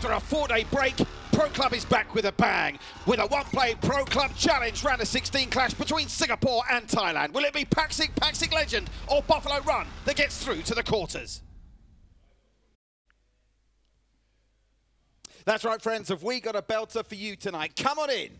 After a 4-day break, Pro Club is back with a bang. With a one-play Pro Club Challenge round of 16 clash between Singapore and Thailand. Will it be Pakcik Pakcik Legend or Buffalo Run that gets through to the quarters? That's right, friends. Have we got a belter for you tonight? Come on in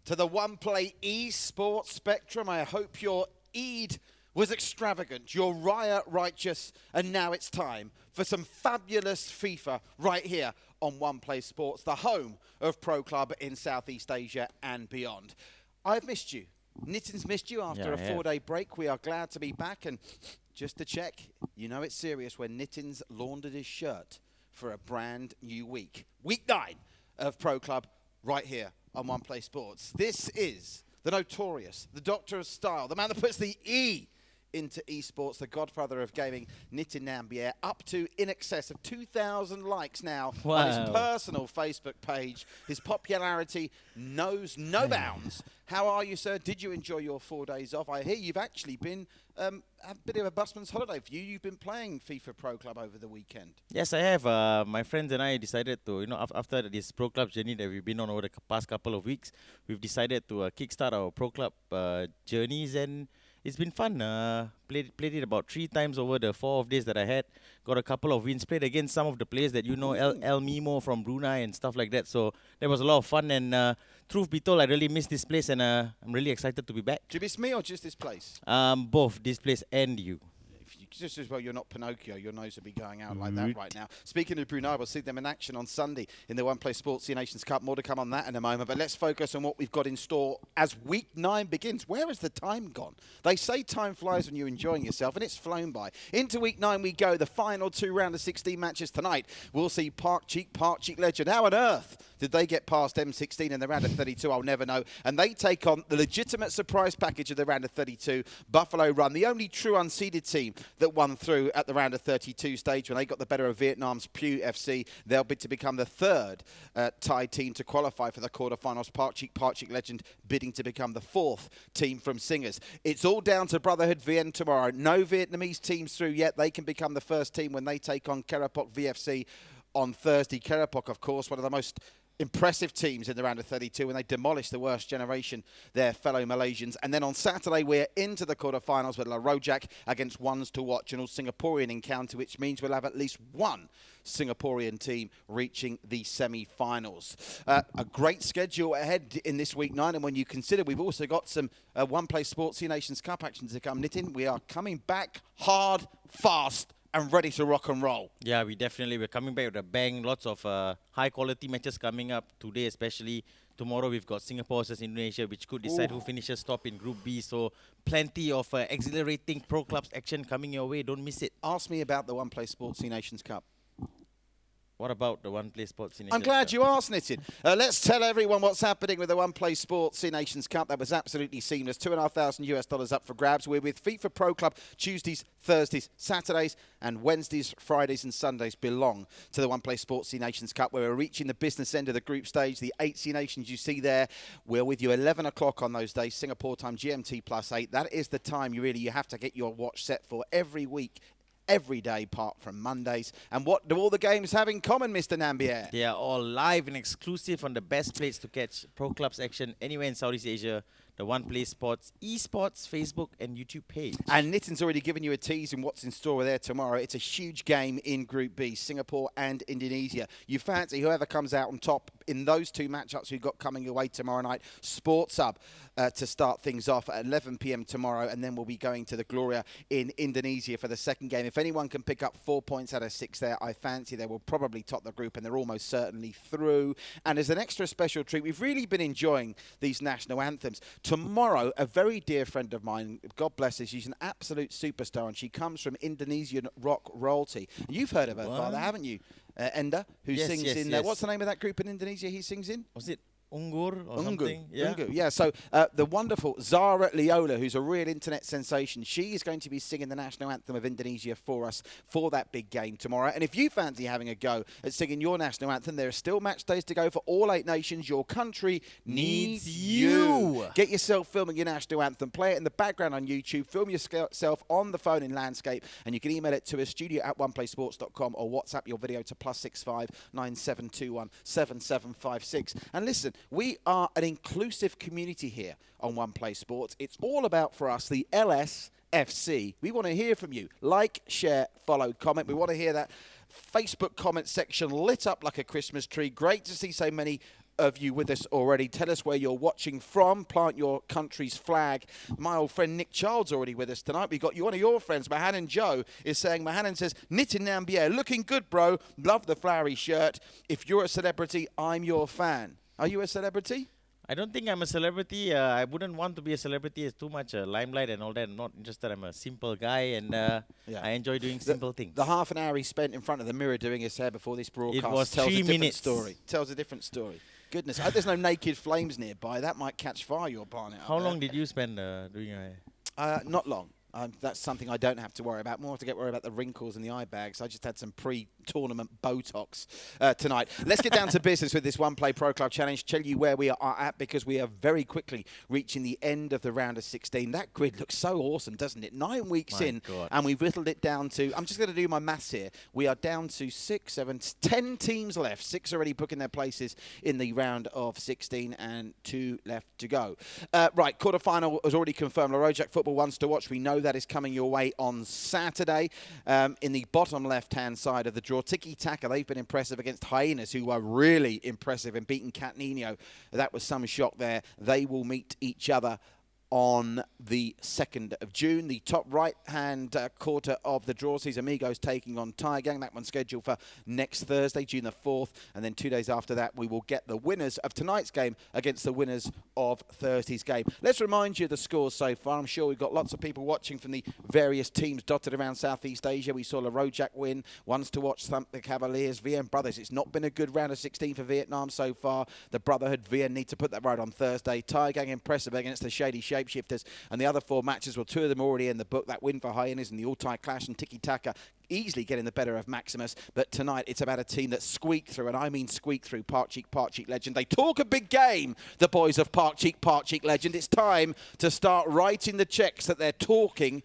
to the one-play eSports Spectrum. I hope your Eid was extravagant, your Raya righteous, and now it's time for some fabulous FIFA right here on One Play Sports, the home of Pro Club in Southeast Asia and beyond. I've missed you. Nitin's missed you after a 4-day break. We are glad to be back, and just to check, you know it's serious when Nitin's laundered his shirt for a brand new week. Week 9 of Pro Club right here on One Play Sports. This is the notorious, the doctor of style, the man that puts the E into esports, the godfather of gaming, Nitin Nambiar, up to in excess of 2,000 likes now on his personal Facebook page. His popularity knows no bounds. How are you, sir? Did you enjoy your 4 days off? I hear you've actually been a bit of a busman's holiday for you. You've been playing FIFA Pro Club over the weekend. Yes, I have. My friends and I decided to, after this Pro Club journey that we've been on over the past couple of weeks, we've decided to kickstart our Pro Club journeys, and it's been fun. Played it about 3 times over the 4 days that I had. Got a couple of wins. Played against some of the players that you know, El Mimo from Brunei and stuff like that. So that was a lot of fun. And truth be told, I really miss this place, and I'm really excited to be back. Do you miss me or just this place? Both, this place and you. Just as well you're not Pinocchio, your nose would be going out like that right now. Speaking of Brunei, we'll see them in action on Sunday in the One Play Sports Nations Cup. More to come on that in a moment, but let's focus on what we've got in store as week 9 begins. Where has the time gone? They say time flies when you're enjoying yourself, and it's flown by. Into week 9 we go, the final 2 round of 16 matches tonight. We'll see Pakcik Pakcik Legend. How on earth did they get past M16 in the round of 32? I'll never know. And they take on the legitimate surprise package of the round of 32, Buffalo Run, the only true unseeded team that won through at the round of 32 stage when they got the better of Vietnam's Pew FC. They'll bid to become the 3rd Thai team to qualify for the quarterfinals. Pakcik Pakcik Legend bidding to become the 4th team from Singers. It's all down to Brotherhood VN tomorrow. No Vietnamese teams through yet. They can become the first team when they take on Kerapok VFC on Thursday. Kerapok, of course, one of the most impressive teams in the round of 32 when they demolished the worst generation, their fellow Malaysians. And then on Saturday, we're into the quarterfinals with La Rojak against Ones to Watch, an all-Singaporean encounter, which means we'll have at least one Singaporean team reaching the semi-finals. A great schedule ahead in this week 9, and when you consider we've also got some One Play Sports Nations Cup action to come, Nitin, we are coming back hard, fast, and ready to rock and roll. Yeah, we're coming back with a bang. Lots of high-quality matches coming up today, especially. Tomorrow we've got Singapore versus Indonesia, which could decide who finishes top in Group B. So plenty of exhilarating Pro Clubs action coming your way. Don't miss it. Ask me about the One Play Sports Nations Cup. What about the One Play Sports Nations I'm glad Cup? you asked, Nitin. Let's tell everyone what's happening with the One Play Sports Nations Cup. That was absolutely seamless. $2,500 up for grabs. We're with FIFA Pro Club Tuesdays, Thursdays, Saturdays, and Wednesdays, Fridays, and Sundays belong to the One Play Sports Nations Cup, where we're reaching the business end of the group stage. The 8 C nations you see there, we're with you 11 o'clock on those days, Singapore time, GMT +8. That is the time you have to get your watch set for every week, every day apart from Mondays. And what do all the games have in common, Mr. Nambiar? They are all live and exclusive on the best place to catch Pro Clubs action anywhere in Southeast Asia. The One Play Sports eSports Facebook and YouTube page. And Nitin's already given you a tease in what's in store there tomorrow. It's a huge game in Group B, Singapore and Indonesia. You fancy whoever comes out on top in those 2 matchups we've got coming your way tomorrow night. Sports Hub to start things off at 11 p.m. tomorrow, and then we'll be going to the Gloria in Indonesia for the second game. If anyone can pick up 4 points out of 6 there, I fancy they will probably top the group, and they're almost certainly through. And as an extra special treat, we've really been enjoying these national anthems. Tomorrow, a very dear friend of mine, God bless her, she's an absolute superstar, and she comes from Indonesian rock royalty. You've heard of her father, haven't you? Enda, who sings in... What's the name of that group in Indonesia he sings in? Was it Ungur or something. Ungu, yeah. So the wonderful Zara Leola, who's a real internet sensation, she is going to be singing the national anthem of Indonesia for us for that big game tomorrow. And if you fancy having a go at singing your national anthem, there are still match days to go for all 8 nations. Your country needs you. Get yourself filming your national anthem. Play it in the background on YouTube. Film yourself on the phone in landscape. And you can email it to us, studio@oneplaysports.com, or WhatsApp your video to +65 9721 7756. And listen, we are an inclusive community here on One Play Sports. It's all about, for us, the LSFC. We want to hear from you. Like, share, follow, comment. We want to hear that Facebook comment section lit up like a Christmas tree. Great to see so many of you with us already. Tell us where you're watching from. Plant your country's flag. My old friend Nick Child's already with us tonight. We got you, one of your friends, Mahanan Joe, is saying, Mahanan says, Nitin Nambier, looking good, bro. Love the flowery shirt. If you're a celebrity, I'm your fan. Are you a celebrity? I don't think I'm a celebrity. I wouldn't want to be a celebrity. It's too much limelight and all that. I'm not interested. I'm a simple guy, and I enjoy doing simple things. The half an hour he spent in front of the mirror doing his hair before this broadcast was tells 3 a different minutes. story. Tells a different story. Goodness, I hope there's no naked flames nearby. That might catch fire, your barnet. How long did you spend doing your hair? Not long. That's something I don't have to worry about. More to get worried about the wrinkles and the eye bags. I just had some pre-tournament Botox tonight. Let's get down to business with this One Play Pro Club Challenge. Tell you where we are at, because we are very quickly reaching the end of the round of 16. That grid looks so awesome, doesn't it? 9 weeks in, and we've whittled it down to, I'm just going to do my maths here. We are down to 6, 7, 10 teams left. 6 already booking their places in the round of 16 and 2 left to go. Right, quarterfinal was already confirmed. Rojak Football wants to watch. We know that is coming your way on Saturday. In the bottom left-hand side of the draw, Tiki Taka, they've been impressive against Hyenas, who were really impressive in beating Cat Nino. That was some shock there. They will meet each other on the 2nd of June. The top right-hand quarter of the draw sees Amigos taking on Thaigang. That one's scheduled for next Thursday, June the 4th. And then 2 days after that, we will get the winners of tonight's game against the winners of Thursday's game. Let's remind you of the scores so far. I'm sure we've got lots of people watching from the various teams dotted around Southeast Asia. We saw La Rojak win. Ones to watch, thump the Cavaliers. VM Brothers. It's not been a good round of 16 for Vietnam so far. The Brotherhood VM need to put that right on Thursday. Thaigang impressive against the Shady Shapeshifters. And the other 4 matches, well, 2 of them already in the book. That win for Hyenas and the all-Thai clash, and Tiki Taka easily getting the better of Maximus. But tonight, it's about a team that squeaked through, and I mean squeaked through. Pakcik Pakcik Legend. They talk a big game, the boys of Pakcik Pakcik Legend. It's time to start writing the checks that their talking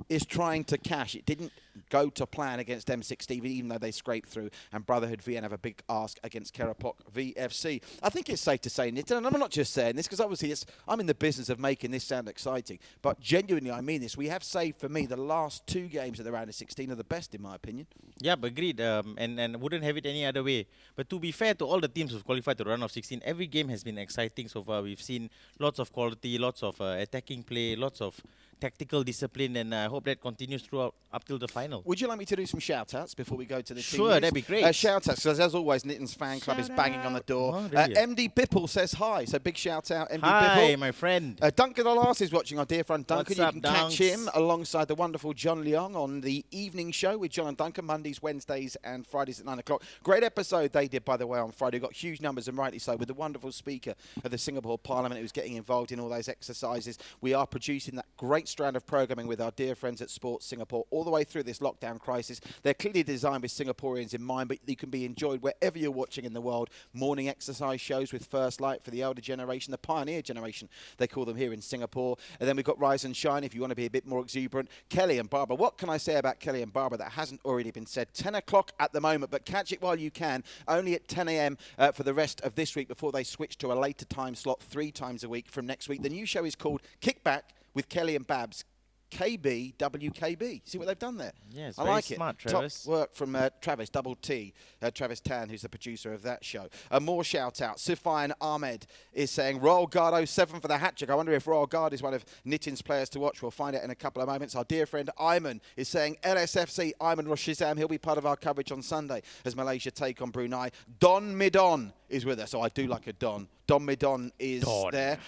is trying to cash. It didn't go to plan against M16, even though they scraped through, and Brotherhood VN have a big ask against Kerapok VFC. I think it's safe to say, Nitin, and I'm not just saying this because obviously I'm in the business of making this sound exciting, but genuinely I mean this. We have saved, for me, the last 2 games of the round of 16 are the best, in my opinion. Yeah, but agreed, and wouldn't have it any other way. But to be fair to all the teams who've qualified to the round of 16, every game has been exciting so far. We've seen lots of quality, lots of attacking play, lots of tactical discipline, and I hope that continues throughout up till the final. Would you like me to do some shout-outs before we go to the team? Sure, that'd be great. Shout-outs, because as always, Nitin's fan club is banging on the door. Oh, really? MD Bipple says hi, so big shout-out, MD Hi, Bipple. my friend. Duncan Alas is watching, our dear friend Duncan. What's up, you can catch him alongside the wonderful John Leong on the evening show with John and Duncan, Mondays, Wednesdays and Fridays at 9 o'clock. Great episode they did, by the way, on Friday. Got huge numbers, and rightly so, with the wonderful speaker of the Singapore Parliament who's getting involved in all those exercises. We are producing that great strand of programming with our dear friends at Sports Singapore all the way through this lockdown crisis. They're clearly designed with Singaporeans in mind, but they can be enjoyed wherever you're watching in the world. Morning exercise shows with First Light for the elder generation, the pioneer generation, they call them here in Singapore. And then we've got Rise and Shine if you want to be a bit more exuberant. Kelly and Barbara. What can I say about Kelly and Barbara that hasn't already been said? 10 o'clock at the moment, but catch it while you can. Only at 10 a.m. For the rest of this week before they switch to a later time slot 3 times a week from next week. The new show is called Kickback with Kelly and Babs. KB, WKB. See what they've done there? Yeah, it's I very like smart, it. Travis. Top work from Travis, double T, Travis Tan, who's the producer of that show. More shout-out. Sufyan Ahmed is saying, Royal Guard 07 for the hat-trick. I wonder if Royal Guard is one of Nitin's players to watch. We'll find out in a couple of moments. Our dear friend Ayman is saying, LSFC, Ayman Roshizam. He'll be part of our coverage on Sunday as Malaysia take on Brunei. Don Midon is with us. Oh, I do like a Don. Don Midon is there.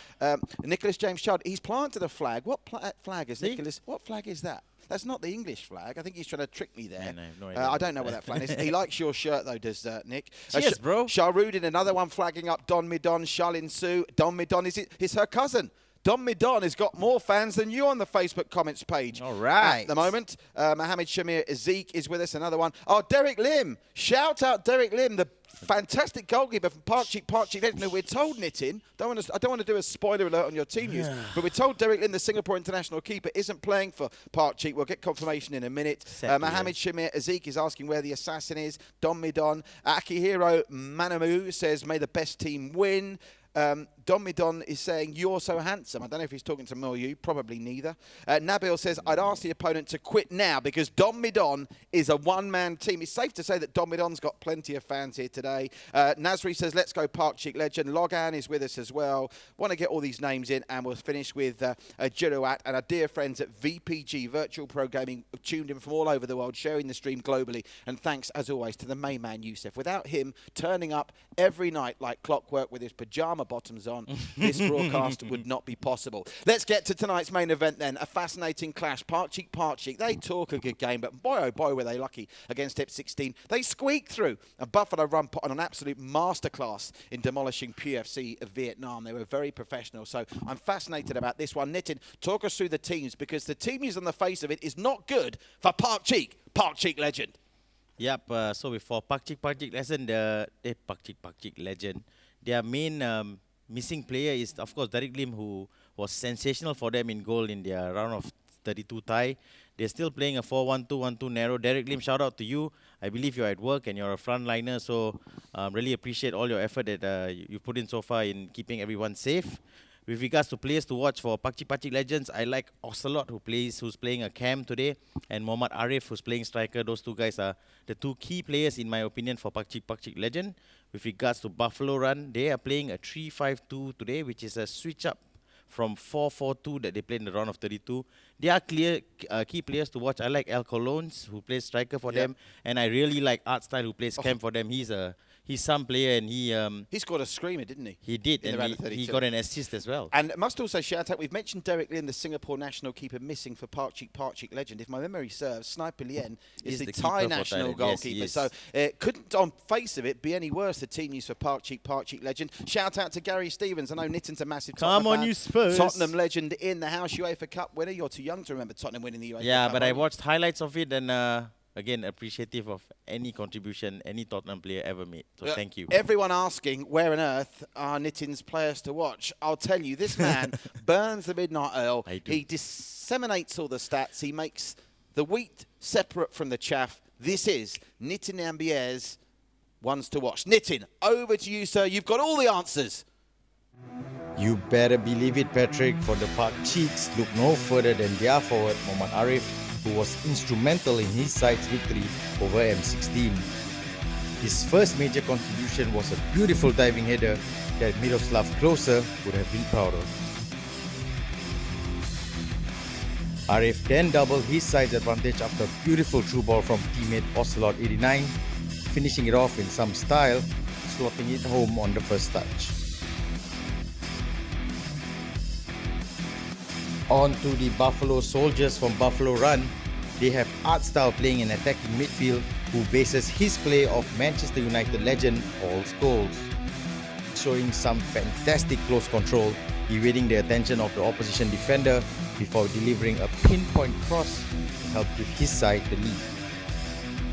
Nicholas James Child, he's planted a flag. What flag is Nicholas? What flag is that? That's not the English flag. I think he's trying to trick me there. Man, I have no idea. I don't know what that flag is. He likes your shirt, though, does Nick? Cheers, bro. Shahrudin, another one flagging up Don Midon. Shalin Su. Don Midon, is her cousin. Don Midon has got more fans than you on the Facebook comments page. All right. At the moment. Mohammed Shamir Azik is with us, another one. Oh, Derek Lim. Shout out Derek Lim, the fantastic goalkeeper from Pakcik Pakcik. No, we're told, Nitin, I don't want to do a spoiler alert on your team news, but we're told Derek Lim, the Singapore international keeper, isn't playing for Pakcik. We'll get confirmation in a minute. Mohammed Shamir Azik is asking where the assassin is. Don Midon. Akihiro Manamu says, may the best team win. Don Midon is saying, you're so handsome. I don't know if he's talking to me or you. Probably neither. Nabil says, I'd ask the opponent to quit now because Don Midon is a one-man team. It's safe to say that Don Midon's got plenty of fans here today. Nasri says, let's go Pakcik legend. Logan is with us as well. Want to get all these names in, and we'll finish with Jiruat and our dear friends at VPG, Virtual Pro Gaming, tuned in from all over the world, sharing the stream globally. And thanks, as always, to the main man, Youssef. Without him turning up every night like clockwork with his pyjama bottoms on, this broadcast would not be possible. Let's get to tonight's main event then. A fascinating clash. Pakcik Pakcik, they talk a good game, but boy oh boy were they lucky against Step 16. They squeaked through, and Buffalo Run put on an absolute masterclass in demolishing PFC of Vietnam. They were very professional, so I'm fascinated about this one. Nitin, talk us through the teams, because the team is on the face of it is not good for Pakcik legend. Yep, so before Pakcik legend, Pakcik legend, their main missing player is, of course, Derek Lim, who was sensational for them in goal in their round of 32 tie. They're still playing a 4-1-2-1-2 narrow. Derek Lim, shout out to you. I believe you're at work and you're a frontliner, so really appreciate all your effort that you put in so far in keeping everyone safe. With regards to players to watch for Pakcik Legends, I like Ocelot, who's playing a cam today, and Mohammad Arif, who's playing striker. Those two guys are the two key players, in my opinion, for Pakcik Legend. With regards to Buffalo Run, they are playing a 3-5-2 today, which is a switch up from 4-4-2 that they played in the round of 32. They are clear key players to watch. I like El Colons, who plays striker for them, and I really like Art Style, who plays cam for them. He's some player, and he scored a screamer, didn't he? He did, and he got an assist as well. And must also shout out, we've mentioned Derek Lin, the Singapore national keeper, missing for Pakcik legend. If my memory serves, Sniper Lien is the Thai national goalkeeper. Yes, so it couldn't, on face of it, be any worse, the team news for Pakcik legend. Shout out to Gary Stevens. I know Nitin's a massive Tottenham fan. You Spurs. Tottenham legend in the house, UEFA Cup winner. You're too young to remember Tottenham winning the UEFA Cup. Yeah, but I watched highlights of it, and again, appreciative of any contribution any Tottenham player ever made. So thank you. Everyone asking where on earth are Nitin's players to watch. I'll tell you, this man burns the midnight oil. He disseminates all the stats. He makes the wheat separate from the chaff. This is Nitin Ambier's ones to watch. Nitin, over to you, sir. You've got all the answers. You better believe it, Patrick, for the Pakciks look no further than their forward, Mohammad Arif, who was instrumental in his side's victory over M16. His first major contribution was a beautiful diving header that Miroslav Klose would have been proud of. Arif then doubled his side's advantage after a beautiful through ball from teammate Ocelot 89, finishing it off in some style, slotting it home on the first touch. On to the Buffalo Soldiers from Buffalo Run. They have Art Style playing in attacking midfield, who bases his play off Manchester United legend Paul Scholes. Showing some fantastic close control, evading the attention of the opposition defender before delivering a pinpoint cross to help give his side the lead.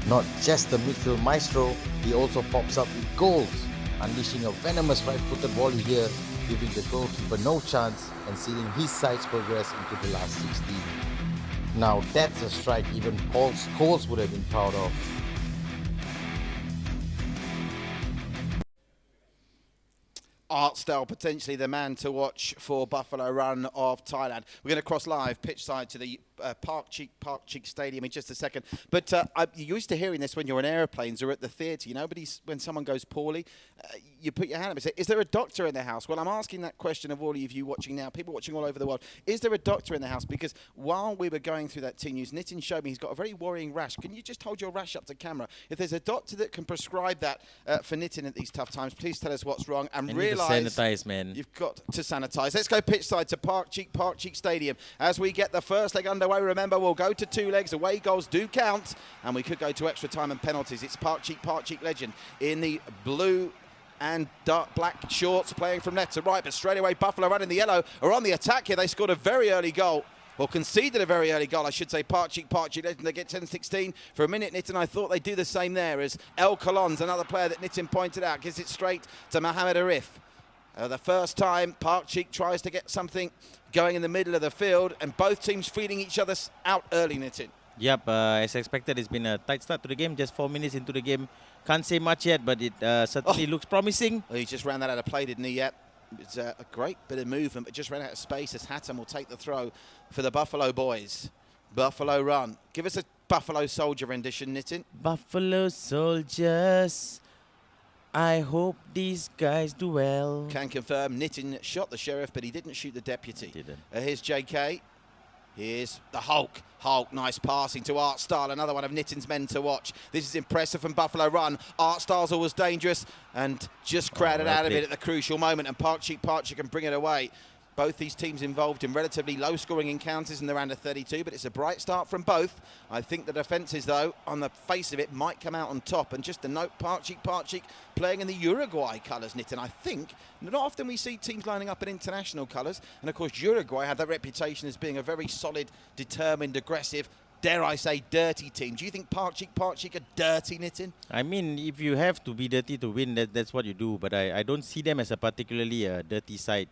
Not just the midfield maestro, he also pops up with goals, unleashing a venomous right-footed volley here, giving the goalkeeper no chance and sealing his side's progress into the last 16. Now that's a strike even Paul Scholes would have been proud of. Art Style, potentially the man to watch for Buffalo Run of Thailand. We're going to cross live pitch side to the Pakcik Stadium in just a second. But you're used to hearing this when you're on airplanes or at the theatre, you know, but when someone goes poorly, you put your hand up and say, is there a doctor in the house? Well, I'm asking that question of all of you watching now, people watching all over the world. Is there a doctor in the house? Because while we were going through that team news, Nitin showed me he's got a very worrying rash. Can you just hold your rash up to camera? If there's a doctor that can prescribe that for Nitin at these tough times, please tell us what's wrong and realise sanitize, man. You've got to sanitize. Let's go pitch side to Pakcik Stadium as we get the first leg underway. either way. Remember, we'll go to 2 legs. Away goals do count, and we could go to extra time and penalties. It's Pakcik Legend in the blue and dark black shorts playing from left to right, but straight away Buffalo Run in the yellow are on the attack here. They scored a very early goal. Or conceded a very early goal, I should say. Pakcik Legend, they get 10-16. For a minute, Nitin, I thought they'd do the same there as El Colons, another player that Nitin pointed out, gives it straight to Mohamed Arif. The first time, Pakcik tries to get something going in the middle of the field, and both teams feeding each other out early, Nitin. Yep, as expected, it's been a tight start to the game. Just 4 minutes into the game. Can't say much yet, but it certainly looks promising. Well, he just ran that out of play, didn't he? Yep. It's a great bit of movement, but just ran out of space as Hatton will take the throw for the Buffalo boys. Buffalo Run. Give us a Buffalo Soldier rendition, Nitin. Buffalo Soldiers, I hope these guys do well. Can confirm Nitin shot the sheriff, but he didn't shoot the deputy. Didn't. Here's JK. Here's the Hulk. Hulk, nice passing to Art Style, another one of Nitin's men to watch. This is impressive from Buffalo Run. Art Style's always dangerous and just crowded out of it at the crucial moment, and Pakcik can bring it away. Both these teams involved in relatively low-scoring encounters in the round of 32, but it's a bright start from both. I think the defences, though, on the face of it, might come out on top. And just a note, Pakcik playing in the Uruguay colours, Nitin. I think not often we see teams lining up in international colours. And, of course, Uruguay have that reputation as being a very solid, determined, aggressive, dare I say, dirty team. Do you think Pakcik are dirty, Nitin? I mean, if you have to be dirty to win, that's what you do. But I don't see them as a particularly dirty side.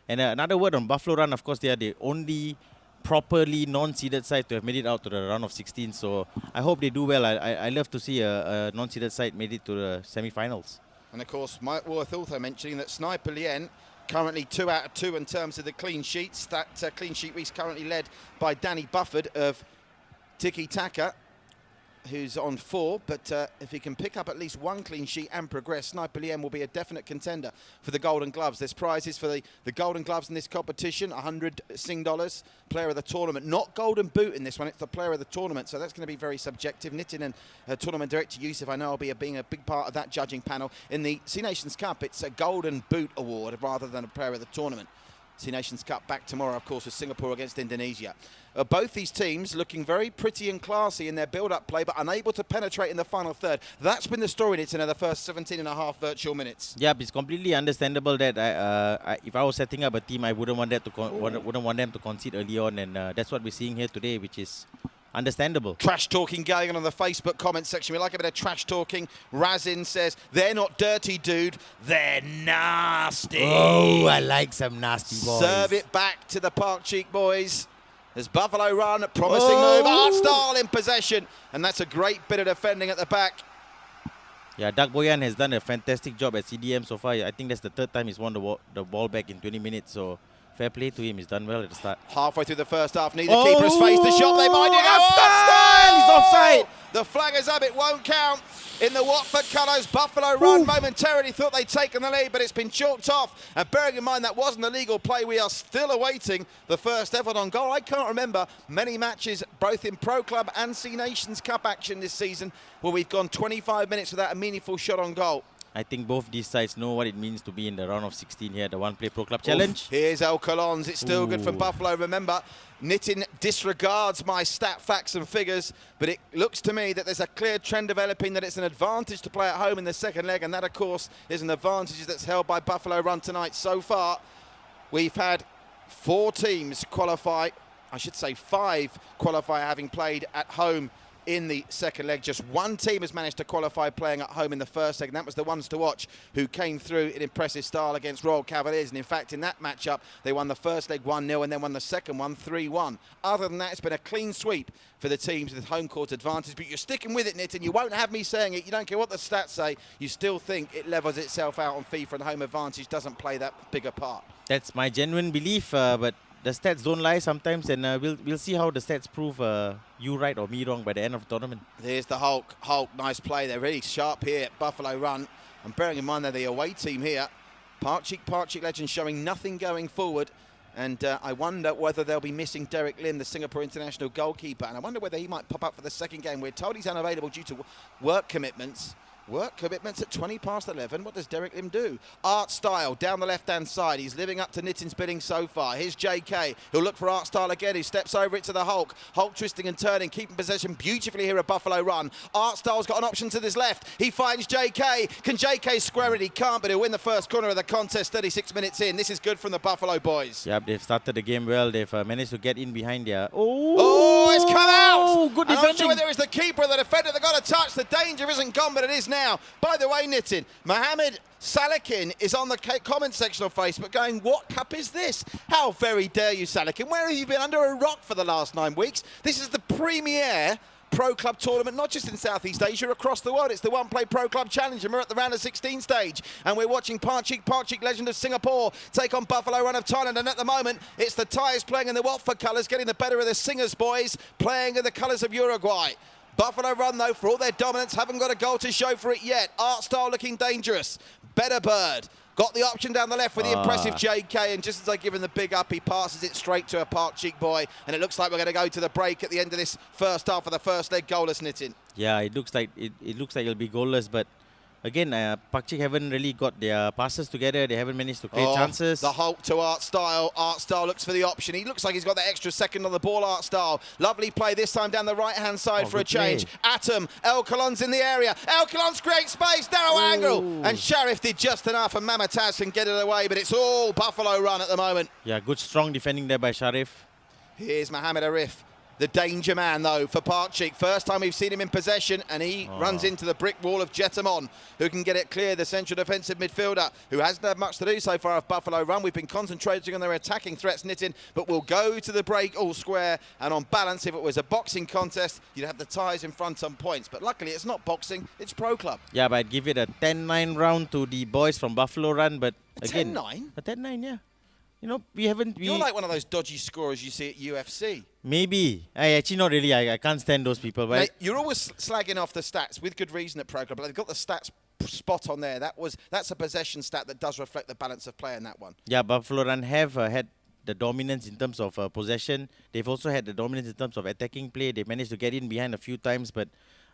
And another word on Buffalo Run, of course, they are the only properly non-seeded side to have made it out to the round of 16. So I hope they do well. I love to see a non-seeded side made it to the semi-finals. And, of course, Mike Worth also mentioning that Sniper Lien currently 2 out of 2 in terms of the clean sheets. That clean sheet is currently led by Danny Bufford of Tiki Taka, who's on 4, but if he can pick up at least 1 clean sheet and progress, Sniper Lien will be a definite contender for the Golden Gloves. There's prizes for the Golden Gloves in this competition, 100 Sing dollars, player of the tournament. Not Golden Boot in this one, it's the player of the tournament, so that's going to be very subjective. Nitin and tournament director Yusuf, I know, will be being a big part of that judging panel. In the C Nations Cup, it's a Golden Boot award rather than a player of the tournament. C Nations Cup back tomorrow, of course, with Singapore against Indonesia. Both these teams looking very pretty and classy in their build-up play, but unable to penetrate in the final third. That's been the story, Nitin, in the first 17 and a half virtual minutes. Yeah, it's completely understandable that if I was setting up a team, I wouldn't want that to wouldn't want them to concede early on, and that's what we're seeing here today, which is understandable. Trash talking going on the Facebook comment section. We like a bit of trash talking. Razin says, they're not dirty, dude. They're nasty. Oh, I like some nasty boys. Serve it back to the Pakcik boys. There's Buffalo Run, promising move. Art Style in possession. And that's a great bit of defending at the back. Yeah, Doug Boyan has done a fantastic job at CDM so far. I think that's the 3rd time he's won the ball back in 20 minutes. So fair play to him. He's done well at the start. Halfway through the first half, neither keeper has faced the shot. They might do. Style! He's offside. The flag is up. It won't count. In the Watford colours, Buffalo Run momentarily thought they'd taken the lead, but it's been chalked off. And bearing in mind that wasn't a legal play, we are still awaiting the first ever on goal. I can't remember many matches, both in Pro Club and C Nations Cup action this season, where we've gone 25 minutes without a meaningful shot on goal. I think both these sides know what it means to be in the round of 16 here, the One Play Pro Club Challenge. Here's El Colons. It's still good from Buffalo. Remember, Nitin disregards my stat facts and figures, but it looks to me that there's a clear trend developing that it's an advantage to play at home in the second leg, and that, of course, is an advantage that's held by Buffalo Run tonight. So far, we've had 4 teams qualify, I should say 5 qualify having played at home in the second leg. Just 1 team has managed to qualify playing at home in the first leg, and that was the ones to watch who came through in impressive style against Royal Cavaliers. And in fact, in that matchup, they won the first leg 1-0 and then won the second one 3-1. Other than that, it's been a clean sweep for the teams with home court advantage. But you're sticking with it, Nitin. You won't have me saying it. You don't care what the stats say. You still think it levels itself out on FIFA and home advantage doesn't play that bigger part. That's my genuine belief, but the stats don't lie sometimes, and we'll see how the stats prove you right or me wrong by the end of the tournament. Here's the Hulk. Hulk, nice play. They're really sharp here at Buffalo Run. And bearing in mind they're the away team here. Pakcik Legend showing nothing going forward. And I wonder whether they'll be missing Derek Lim, the Singapore international goalkeeper. And I wonder whether he might pop up for the second game. We're told he's unavailable due to work commitments. Work commitments at 20 past 11. What does Derek Lim do? Art Style down the left-hand side. He's living up to Nitin's bidding so far. Here's JK. He'll look for Art Style again. He steps over it to the Hulk. Hulk twisting and turning, keeping possession beautifully here at Buffalo Run. Art Style's got an option to his left. He finds JK. Can JK square it? He can't, but he'll win the first corner of the contest 36 minutes in. This is good from the Buffalo boys. Yep, they've started the game well. They've managed to get in behind their... Oh, it's come out! Good I'm defending. not sure whether it's the keeper or the defender that got a touch. The danger isn't gone, but it is now. By the way, Nitin, Mohammed Salakin is on the comment section of Facebook going, what cup is this? How very dare you, Salakin? Where have you been under a rock for the last 9 weeks? This is the premier Pro Club tournament, not just in Southeast Asia, across the world. It's the One Play Pro Club Challenge, and we're at the round of 16 stage. And we're watching Pakcik Pakcik, legend of Singapore, take on Buffalo Run of Thailand. And at the moment, it's the Thais playing in the Watford colours, getting the better of the Singers boys, playing in the colours of Uruguay. Buffalo Run, though, for all their dominance, haven't got a goal to show for it yet. Art Style looking dangerous. Better Bird got the option down the left with the impressive JK, and just as I give him the big up, he passes it straight to a Pakcik boy, and it looks like we're going to go to the break at the end of this first half of the first leg, goalless, Nitin. Yeah, it looks like it'll be goalless, but again, Pakcik haven't really got their passes together. They haven't managed to create chances. The Hulk to Art Style. Art Style looks for the option. He looks like he's got that extra second on the ball, Art Style. Lovely play this time down the right-hand side for a change. Atom, El Kalon's in the area. El Kalon's great space, narrow angle. And Sharif did just enough, and Mamataz can get it away, but it's all Buffalo Run at the moment. Yeah, good strong defending there by Sharif. Here's Mohammed Arif. The danger man, though, for Pakcik. First time we've seen him in possession, and he runs into the brick wall of Jetamon, who can get it clear, the central defensive midfielder, who hasn't had much to do so far of Buffalo Run. We've been concentrating on their attacking threats, Nitin, but we'll go to the break all square. And on balance, if it was a boxing contest, you'd have the Thais in front on points. But luckily, it's not boxing, it's Pro Club. Yeah, but I'd give it a 10-9 round to the boys from Buffalo Run, but again... 10-9? A 10-9, yeah. You know, we haven't... You're like one of those dodgy scorers you see at UFC. Maybe. Actually, not really. I can't stand those people. But Mate, you're always slagging off the stats with good reason at Pro Club, but they've got the stats spot on there. That's a possession stat that does reflect the balance of play in that one. Yeah, Buffalo Run have had the dominance in terms of possession. They've also had the dominance in terms of attacking play. They managed to get in behind a few times, but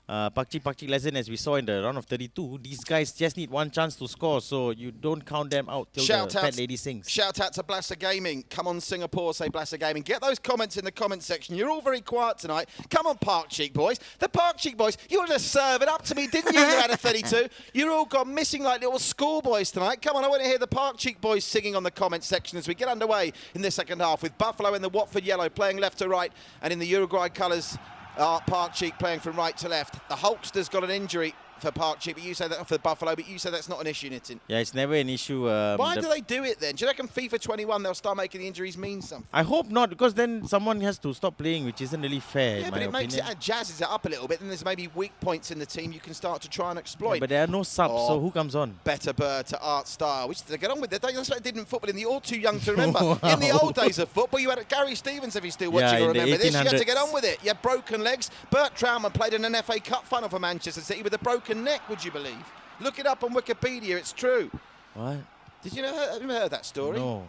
Pakcik Pakcik lesson, as we saw in the round of 32, these guys just need one chance to score, so you don't count them out till the fat lady sings. Shout out to Blasser Gaming. Come on, Singapore, say Blasser Gaming. Get those comments in the comment section. You're all very quiet tonight. Come on, Pakcik boys. The Pakcik boys, you were just serve it up to me, didn't you, in the round of 32? You're all gone missing like little schoolboys tonight. Come on, I want to hear the Pakcik boys singing on the comment section as we get underway in the second half, with Buffalo in the Watford yellow playing left to right, and in the Uruguay colours, Pakcik playing from right to left. The Hulkster's got an injury for Pakcik, but you say that for Buffalo, but you say that's not an issue, Nitin. Yeah, it's never an issue. Why do they do it then? Do you reckon FIFA 21 they'll start making the injuries mean something? I hope not, because then someone has to stop playing, which isn't really fair. Yeah, in but my it makes opinion. it jazzes it up a little bit, and there's maybe weak points in the team you can start to try and exploit. Yeah, but there are no subs, so who comes on? Better Bird to Art Style, which they get on with. That's what they did in football. You're all too young to remember. Wow. In the old days of football, you had Gary Stevens, if he's still watching, Yeah, or in the remember this. You had to 1800s. get on with it. You had broken legs. Bert Trautmann played in an FA Cup final for Manchester City with a broken neck, would you believe? Look it up on Wikipedia, it's true. What? Did you know? Have you ever heard that story? No.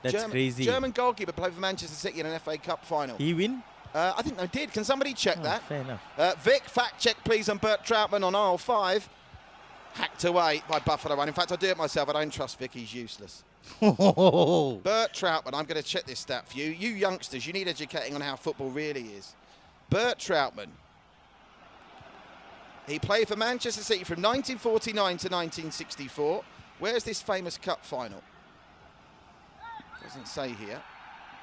That's crazy. German goalkeeper played for Manchester City in an FA Cup final. He win? I think they did. Can somebody check that? Fair enough. Vic, fact check please on Bert Trautmann on aisle 5. Hacked away by Buffalo Run. In fact, I do it myself. I don't trust Vic. He's useless. Bert Trautmann, I'm going to check this stat for you. You youngsters, you need educating on how football really is. Bert Trautmann. He played for Manchester City from 1949 to 1964. Where's this famous cup final? Doesn't say here.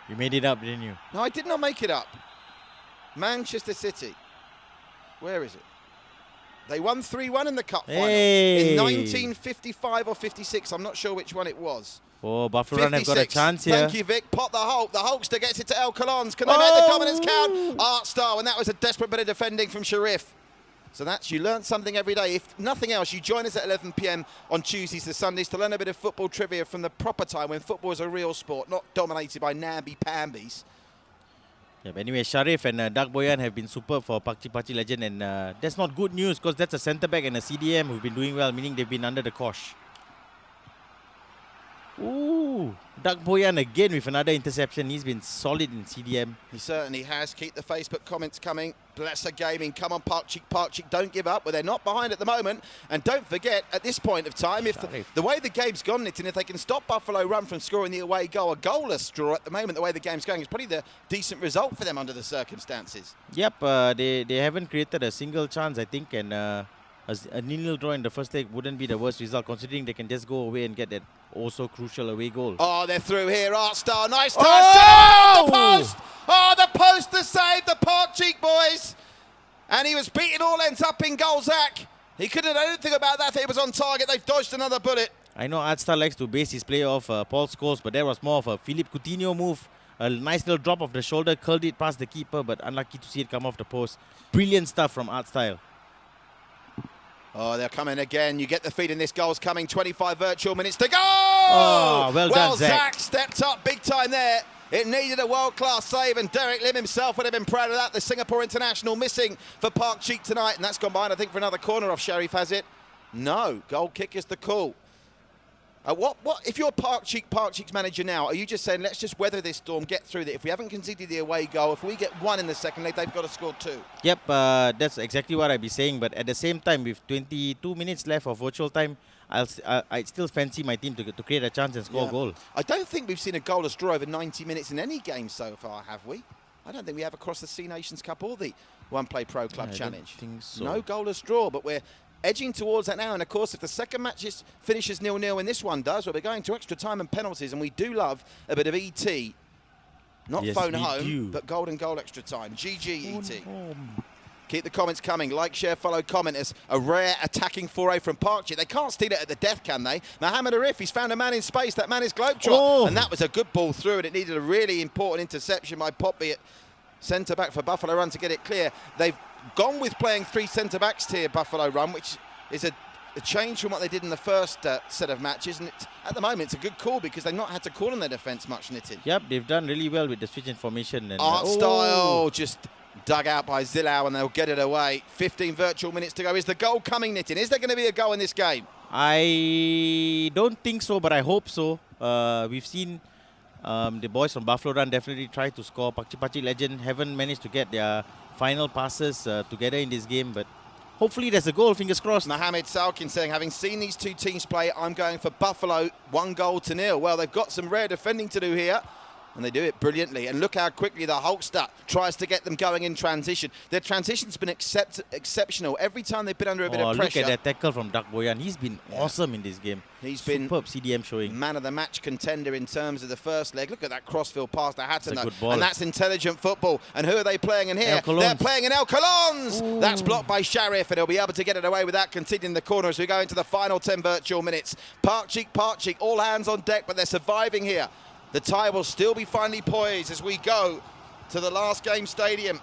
You made it up, didn't you? No, I did not make it up. Manchester City. Where is it? They won 3-1 in the cup final in 1955 or 56. I'm not sure which one it was. Oh, Buffalo Run have got a chance here. Thank you, Vic. Pot the Hulk. The Hulkster gets it to El Kalons. Can they make the dominance count? Art Style, and that was a desperate bit of defending from Sharif. So you learn something every day. If nothing else, you join us at 11 p.m. on Tuesdays to Sundays to learn a bit of football trivia from the proper time when football is a real sport, not dominated by namby-pambies. Yeah, but anyway, Sharif and Doug Boyan have been superb for Pakcik Pakcik legend, and that's not good news because that's a centre-back and a CDM who've been doing well, meaning they've been under the cosh. Ooh, Dak Boyan again with another interception. He's been solid in CDM. He certainly has. Keep the Facebook comments coming. Blesser Gaming, come on Pakcik, Pakcik, don't give up. Well, they're not behind at the moment. And don't forget, at this point of time, if the way the game's gone, Nitin, if they can stop Buffalo Run from scoring the away goal, a goalless draw at the moment, the way the game's going, is probably the decent result for them under the circumstances. Yep, they haven't created a single chance, I think, and a 0-0 draw in the first leg wouldn't be the worst result, considering they can just go away and get that also crucial away goal. Oh, they're through here. Artstar, nice touch. Oh! The post! Oh, the post to save the Pakcik boys. And he was beaten all ends up in goal, Zach. He couldn't do anything about that. It was on target. They've dodged another bullet. I know Artstar likes to base his play off Paul Scholes, but that was more of a Philippe Coutinho move. A nice little drop of the shoulder, curled it past the keeper, but unlucky to see it come off the post. Brilliant stuff from Artstyle. Oh, they're coming again. You get the feed in this goal's coming. 25 virtual minutes to go! Oh, well done, Zach stepped up big time there. It needed a world-class save, and Derek Lim himself would have been proud of that. The Singapore international missing for Pakcik tonight, and that's gone behind, I think, for another corner off. Sharif has it. No, goal kick is the call. What if you're Pakcik's manager now, are you just saying, let's just weather this storm, get through it? If we haven't conceded the away goal, if we get one in the second leg, they've got to score 2. Yep, that's exactly what I'd be saying. But at the same time, with 22 minutes left of virtual time, I still fancy my team to create a chance and score a goal. I don't think we've seen a goalless draw over 90 minutes in any game so far, have we? I don't think we have across the C Nations Cup or the One Play Pro Club Challenge. I don't think so. No goalless draw, but we're edging towards that now. And of course, if the second match finishes 0-0 and this one does, well, we're going to extra time and penalties, and we do love a bit of ET. Not yes, phone home, but golden goal extra time. GG ET. Home. Keep the comments coming. Like, share, follow, comment. It's a rare attacking foray from Pakcik. They can't steal it at the death, can they? Mohamed Arif, he's found a man in space. That man is Globetrot. Oh. And that was a good ball through, and it needed a really important interception by Poppy at centre-back for Buffalo Run to get it clear. They've gone with playing 3 centre-backs here, Buffalo Run, which is a change from what they did in the first set of matches. And at the moment, it's a good call because they've not had to call on their defence much, Nitin. Yep, they've done really well with the switch in formation. And Art style just dug out by Zilao, and they'll get it away. 15 virtual minutes to go. Is the goal coming, Nitin? Is there going to be a goal in this game? I don't think so, but I hope so. We've seen the boys from Buffalo Run definitely try to score. Pakcik Pakcik Legend haven't managed to get their final passes together in this game, but hopefully there's a goal, fingers crossed. Mohamed Salkin saying, having seen these two teams play, I'm going for Buffalo 1-0. Well, they've got some rare defending to do here, and they do it brilliantly. And look how quickly the Hulkster tries to get them going in transition. Their transition's been exceptional. Every time they've been under a bit of pressure. Look at that tackle from Dak Boyan. He's been awesome in this game. He's Superb been CDM showing. Man of the match contender in terms of the first leg. Look at that crossfield pass to Hatton. That's a good ball. And that's intelligent football. And who are they playing in here? El They're playing in El Colons. Ooh. That's blocked by Sharif, and he'll be able to get it away without conceding the corner as we go into the final 10 virtual minutes. Pakcik, all hands on deck, but they're surviving here. The tie will still be finely poised as we go to the last game stadium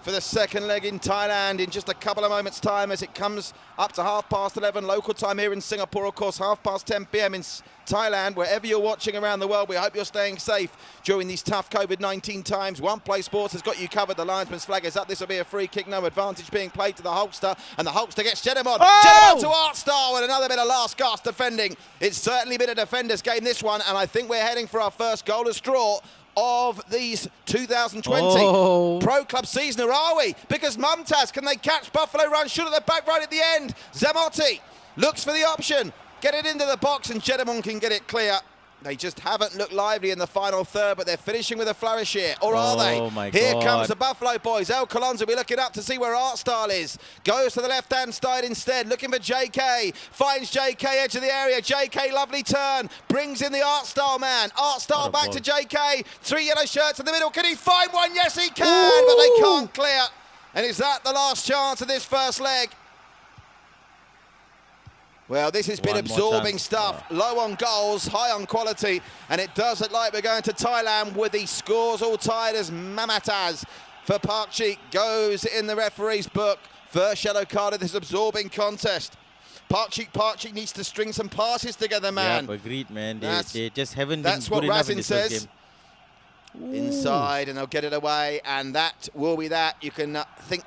for the second leg in Thailand in just a couple of moments' time as it comes up to 11:30 local time here in Singapore. Of course, 10:30 p.m. in Thailand. Wherever you're watching around the world, we hope you're staying safe during these tough COVID-19 times. One Play Sports has got you covered. The linesman's flag is up. This will be a free kick. No advantage being played to the Hulkster. And the Hulkster gets Jedemon. Oh! Jedemon to Artstar with another bit of last gasp defending. It's certainly been a defender's game, this one. And I think we're heading for our first goalless draw of these 2020 Pro Club season, or are we? Because Mumtaz, can they catch Buffalo Run? Shoot at the back right at the end. Zamotti looks for the option. Get it into the box, and Jedemon can get it clear. They just haven't looked lively in the final third, but they're finishing with a flourish here. Or are they? Here comes the Buffalo boys. El Colons will be looking up to see where Artstar is. Goes to the left-hand side instead, looking for JK. Finds JK, edge of the area. JK, lovely turn. Brings in the Artstar man. Artstar back to JK. 3 yellow shirts in the middle. Can he find one? Yes, he can, but they can't clear. And is that the last chance of this first leg? Well, this has been absorbing stuff. Low on goals, high on quality, and it does look like we're going to Thailand with the scores all tied as Mamataz for Pakcik goes in the referee's book. First yellow card of this absorbing contest. Pakcik needs to string some passes together, man. Yeah, agreed, man. They just haven't been good enough in this first game. Inside, and they'll get it away, and that will be that. You can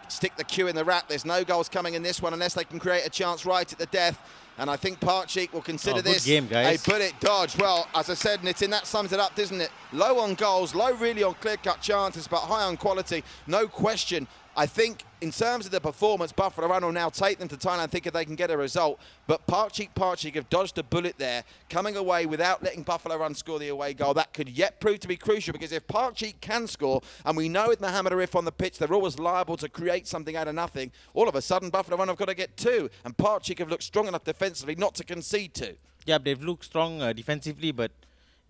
stick the cue in the wrap. There's no goals coming in this one unless they can create a chance right at the death. And I think Pakcik will consider this game, guys. a bullet dodge. Well, as I said, Nitin, that sums it up, doesn't it? Low on goals, low really on clear-cut chances, but high on quality. No question. I think in terms of the performance, Buffalo Run will now take them to Thailand, think if they can get a result. But Pakcik have dodged a bullet there, coming away without letting Buffalo Run score the away goal. That could yet prove to be crucial, because if Pakcik can score, and we know with Mohamed Arif on the pitch, they're always liable to create something out of nothing, all of a sudden Buffalo Run have got to get 2. And Pakcik have looked strong enough defensively not to concede 2. Yeah, they've looked strong defensively, but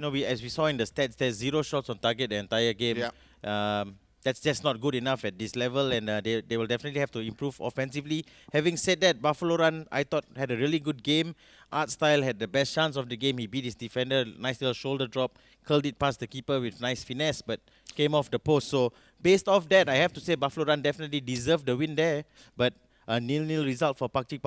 as we saw in the stats, there's 0 shots on target the entire game. Yeah. That's just not good enough at this level, and they will definitely have to improve offensively. Having said that, Buffalo Run, I thought, had a really good game. Art Style had the best chance of the game. He beat his defender, nice little shoulder drop, curled it past the keeper with nice finesse, but came off the post. So based off that, I have to say Buffalo Run definitely deserved the win there, but a 0-0 result for Pakcik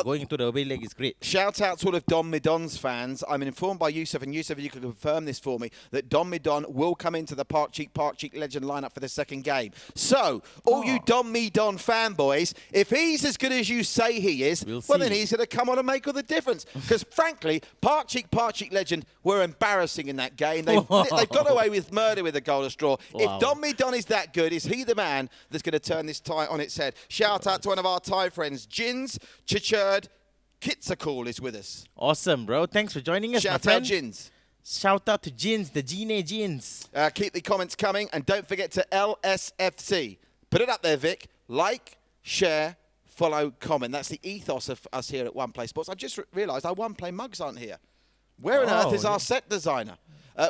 going into the away leg is great. Shout out to all of Don Midon's fans. I'm informed by Yusuf, and Yusuf, you can confirm this for me, that Don Midon will come into the Pakcik legend lineup for the second game. So, all you Don Midon fanboys, if he's as good as you say he is, well then he's going to come on and make all the difference. Because frankly, Pakcik legend were embarrassing in that game. They've got away with murder with a goal of straw. Wow. If Don Midon is that good, is he the man that's going to turn this tie on its head? Shout out to one of our Thai friends, Jins Chichurd Kitsakul is with us. Awesome, bro. Thanks for joining us, Shout my out friend. Jins. Shout out to Jins, the Gene Jins. Keep the comments coming, and don't forget to LSFC. Put it up there, Vic. Like, share, follow, comment. That's the ethos of us here at One Play Sports. I've just realised our One Play mugs aren't here. Where on earth is our set designer?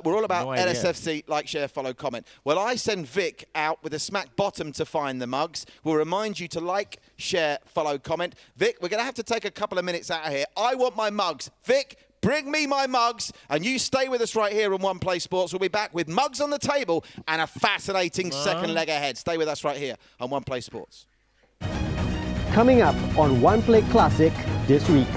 We're all about LSFC, like, share, follow, comment. Well, I send Vic out with a smack bottom to find the mugs. We'll remind you to like, share, follow, comment. Vic, we're going to have to take a couple of minutes out of here. I want my mugs. Vic, bring me my mugs, and you stay with us right here on One Play Sports. We'll be back with mugs on the table and a fascinating second leg ahead. Stay with us right here on One Play Sports. Coming up on One Play Classic this week.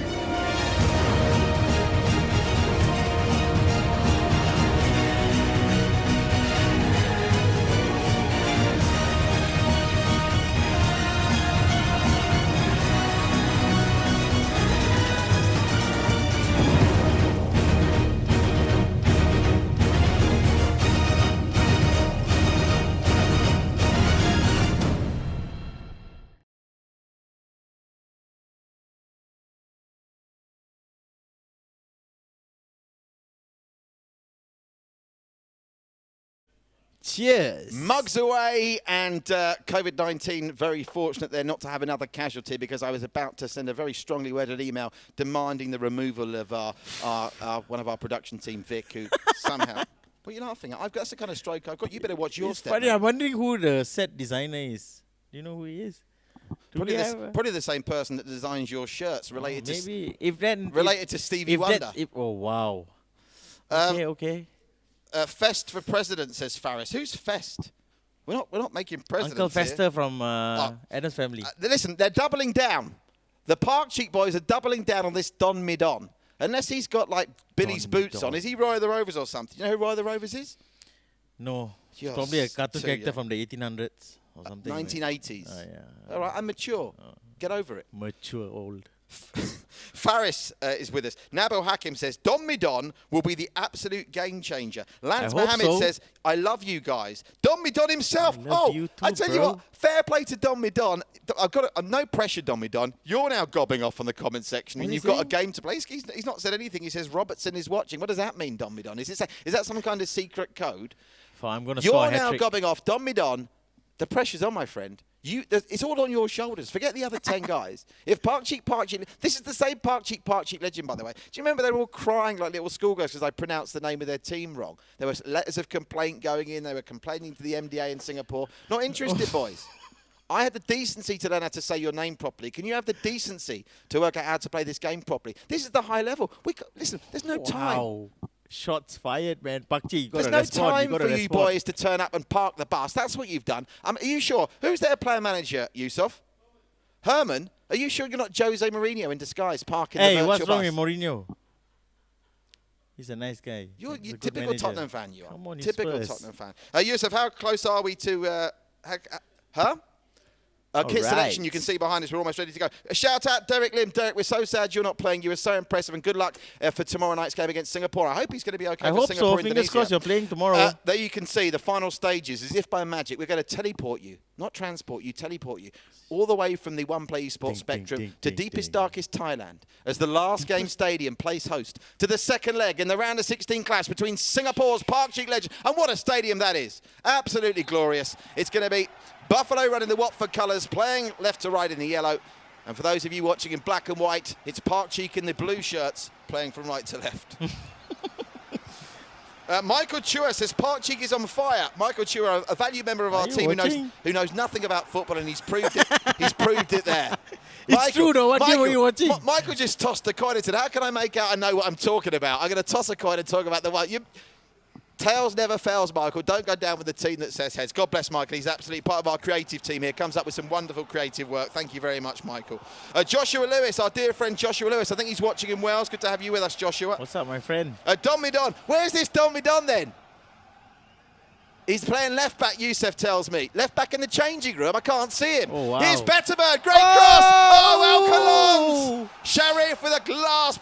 Cheers. Mugs away, and COVID-19, very fortunate there not to have another casualty, because I was about to send a very strongly worded email demanding the removal of one of our production team, Vic, who somehow... What are you laughing at? That's the kind of stroke I've got. You better watch your It's step. funny, mate. I'm wondering who the set designer is. Do you know who he is? Probably the same person that designs your shirts, related maybe if that related to Stevie if Wonder. that, if, oh wow. Okay. Fest for President, says Faris. Who's Fest? We're not making presidents. Uncle here. Fester from Adam's Family. Listen, they're doubling down. The Pakcik boys are doubling down on this Don Midon. Unless he's got like Billy's Don boots Midon. on. Is he Roy the Rovers or something? You know who Roy the Rovers is? No, You're probably a cartoon too character young. from the 1800s or something. 1980s. Yeah. All right, I'm mature. Get over it. Mature old. Faris is with us. Nabil Hakim says, Don Midon will be the absolute game changer. Lance I hope Mohammed so. says, I love you guys. Don Midon himself. I love you too, I tell you bro. what, fair play to Don Midon. I've got no pressure, Don Midon. You're now gobbing off on the comment section, What and is you've got he? a game to play. He's not said anything. He says Robertson is watching. What does that mean, Don Midon? Is that some kind of secret code? I'm going to score You're a now hat-trick. gobbing off. Don Midon, the pressure's on, my friend. It's all on your shoulders. Forget the other 10 guys. If Pakcik, this is the same Pakcik legend, by the way. Do you remember they were all crying like little schoolgirls because I pronounced the name of their team wrong? There were letters of complaint going in. They were complaining to the MDA in Singapore. Not interested, boys. I had the decency to learn how to say your name properly. Can you have the decency to work out how to play this game properly? This is the high level. Listen, there's no time. Wow. Shots fired, man. Pakcik, you got There's to no respond. time you for you boys to turn up and park the bus. That's what you've done. Are you sure? Who's their player manager, Yusuf? Herman? Are you sure you're not Jose Mourinho in disguise parking the Hey, virtual what's wrong bus? with Mourinho? He's a nice guy. You're He's a good typical manager. Tottenham fan, you are. Come on, he's Typical Spurs. Tottenham fan. Yusuf, how close are we to... huh? Kit right. selection, you can see behind us. We're almost ready to go. A shout out, Derek Lim. Derek, we're so sad you're not playing. You were so impressive, and good luck for tomorrow night's game against Singapore. I hope he's going to be okay I for hope Singapore, so. Fingers Indonesia. crossed you're playing tomorrow. There you can see the final stages. As if by magic, we're going to teleport you. Not transport you, teleport you. All the way from the One Play Esports spectrum to deepest, darkest Thailand as the last game stadium plays host to the second leg in the round of 16 clash between Singapore's Pakcik legend. And what a stadium that is. Absolutely glorious. It's going to be Buffalo running the Watford colours, playing left to right in the yellow. And for those of you watching in black and white, it's Pakcik in the blue shirts, playing from right to left. Michael Chua says Pakcik is on fire. Michael Chua, a valued member of our team who knows nothing about football, and he's proved it. He's proved it there. It's true though. What game were you watching? Michael just tossed a coin and said, "How can I make out I know what I'm talking about? I'm going to toss a coin and talk about the one." Tails never fails, Michael. Don't go down with the team that says heads. God bless Michael. He's absolutely part of our creative team here. Comes up with some wonderful creative work. Thank you very much, Michael. Joshua Lewis, our dear friend Joshua Lewis. I think he's watching in Wales. Good to have you with us, Joshua. What's up, my friend? Don Midon. Where's this Don Midon then? He's playing left back, Youssef tells me. Left back in the changing room. I can't see him. Oh, wow. Here's Betterbird. Great cross. Oh, Alcalons. Sharif with a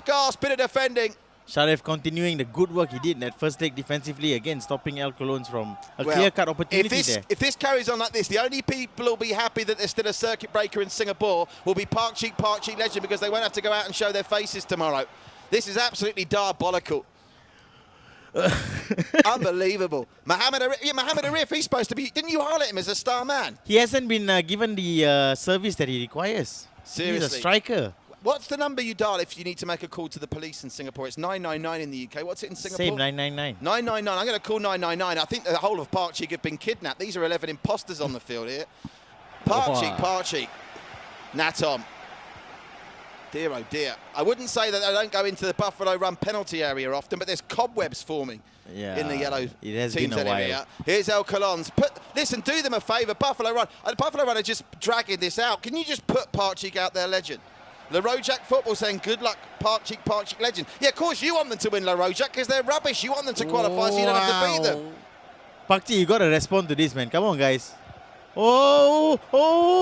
gasp bit of defending. Sharif continuing the good work he did in that first leg defensively, again stopping El Colons from a clear-cut opportunity there. If this carries on like this, the only people who'll be happy that there's still a circuit breaker in Singapore will be Pakcik legend, because they won't have to go out and show their faces tomorrow. This is absolutely diabolical. Unbelievable. Mohamed Arif, he's supposed to be... Didn't you highlight him as a star man? He hasn't been given the service that he requires. Seriously. He's a striker. What's the number you dial if you need to make a call to the police in Singapore? It's 999 in the UK. What's it in Singapore? Same, 999. 999. I'm going to call 999. I think the whole of Pakcik have been kidnapped. These are 11 imposters on the field here. Pakcik. Natom. Dear, oh dear. I wouldn't say that I don't go into the Buffalo Run penalty area often, but there's cobwebs forming in the yellow team's area. Here's El Colons. Listen, do them a favour, Buffalo Run. Buffalo Run are just dragging this out. Can you just put Pakcik out there, legend? La Rojak Football saying, good luck, Pakcik legend. Yeah, of course you want them to win La Rojak because they're rubbish. You want them to qualify so you don't have to beat them. Pakcik, you got to respond to this, man. Come on, guys. Oh!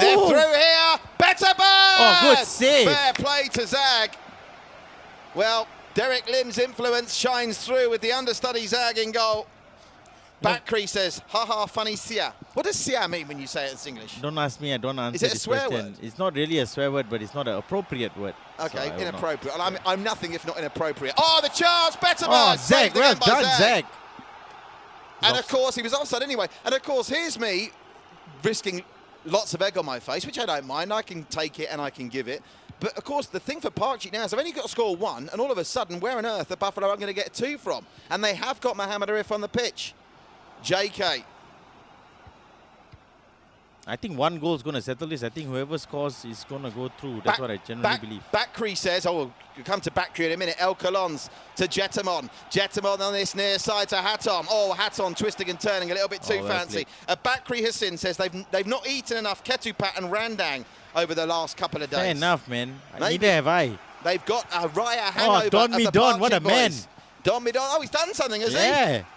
They're through here. Better bird! Oh, good save. Fair play to Zag. Well, Derek Lim's influence shines through with the understudy Zag in goal. Bakri says, haha, funny Sia. What does Sia mean when you say it in English? Don't ask me, I don't answer. Is it a swear question. word? It's not really a swear word, but it's not an appropriate word. Okay, so inappropriate. And I'm nothing if not inappropriate. Oh, the chance, better Oh, bird. Zag, well done, Zag. And of course, he was offside anyway. And of course, here's me risking lots of egg on my face, which I don't mind. I can take it and I can give it. But of course, the thing for Pakcik now is they've only got to score one, and all of a sudden, where on earth are Buffalo going to get two from? And they have got Mohamed Arif on the pitch. JK. I think one goal is going to settle this. I think whoever scores is going to go through. That's what I generally believe. Bakri says, we'll come to Bakri in a minute. El Colons to Jetamon. Jetamon on this near side to Hatom. Oh, Hatom twisting and turning a little bit too fancy. Bakri Hassin says they've not eaten enough ketupat and randang over the last couple of days. Fair enough, man. Neither have I. They've got a Raya hangover. Oh, Don Midon, what a boys. man. Don Midon, oh, he's done something, has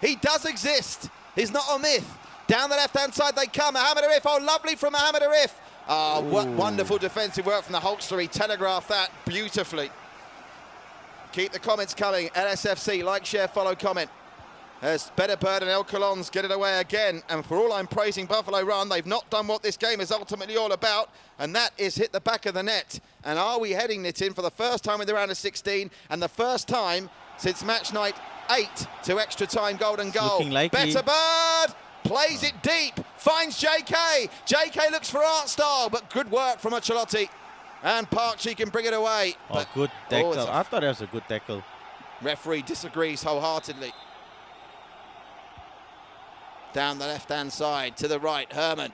he? He does exist. He's not a myth. Down the left-hand side they come. Mohamed Arif, oh, lovely from Mohamed Arif. Oh, what wonderful defensive work from the Hulkster. He telegraphed that beautifully. Keep the comments coming. LSFC, like, share, follow, comment. As Better Bird and El Colons get it away again. And for all I'm praising Buffalo Run, they've not done what this game is ultimately all about, and that is hit the back of the net. And are we heading it in for the first time in the round of 16, and the first time since match night 8 to extra time golden goal. Better Bird plays it deep, finds JK. JK looks for art style, but good work from Ancelotti. And Pakcik can bring it away. Oh, good tackle. I thought that was a good tackle. Referee disagrees wholeheartedly. Down the left-hand side, to the right, Herman.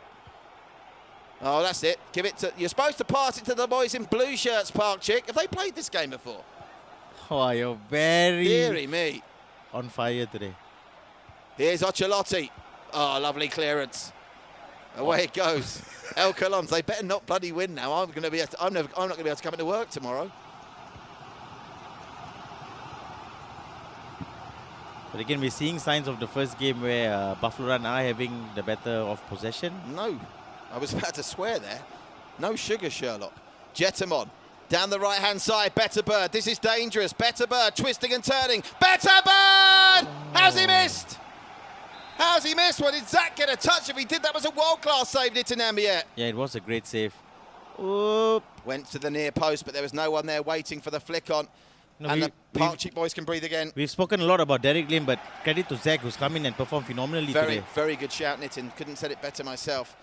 Oh, that's it. Give it to... You're supposed to pass it to the boys in blue shirts, Pakcik. Have they played this game before? Oh, you're very... Deary me. On fire today. Here's Ancelotti. Oh, lovely clearance. Away it goes. El Colons, they better not bloody win now. I'm not going to be able to come into work tomorrow. But again, we're seeing signs of the first game where Buffalo Run are having the better of possession. No, I was about to swear there. No sugar, Sherlock. Jetamon. Down the right-hand side, Better Bird. This is dangerous. Better Bird twisting and turning. Better Bird! How's he missed? How's he missed? Well, did Zach get a touch? If he did, that was a world-class save, Nitinambiet. Yeah, it was a great save. Oop. Went to the near post, but there was no one there waiting for the flick on. No, and the Pakcik boys can breathe again. We've spoken a lot about Derek Lim, but credit to Zach, who's come in and performed phenomenally today. Very good shout, Nitin. Couldn't said it better myself.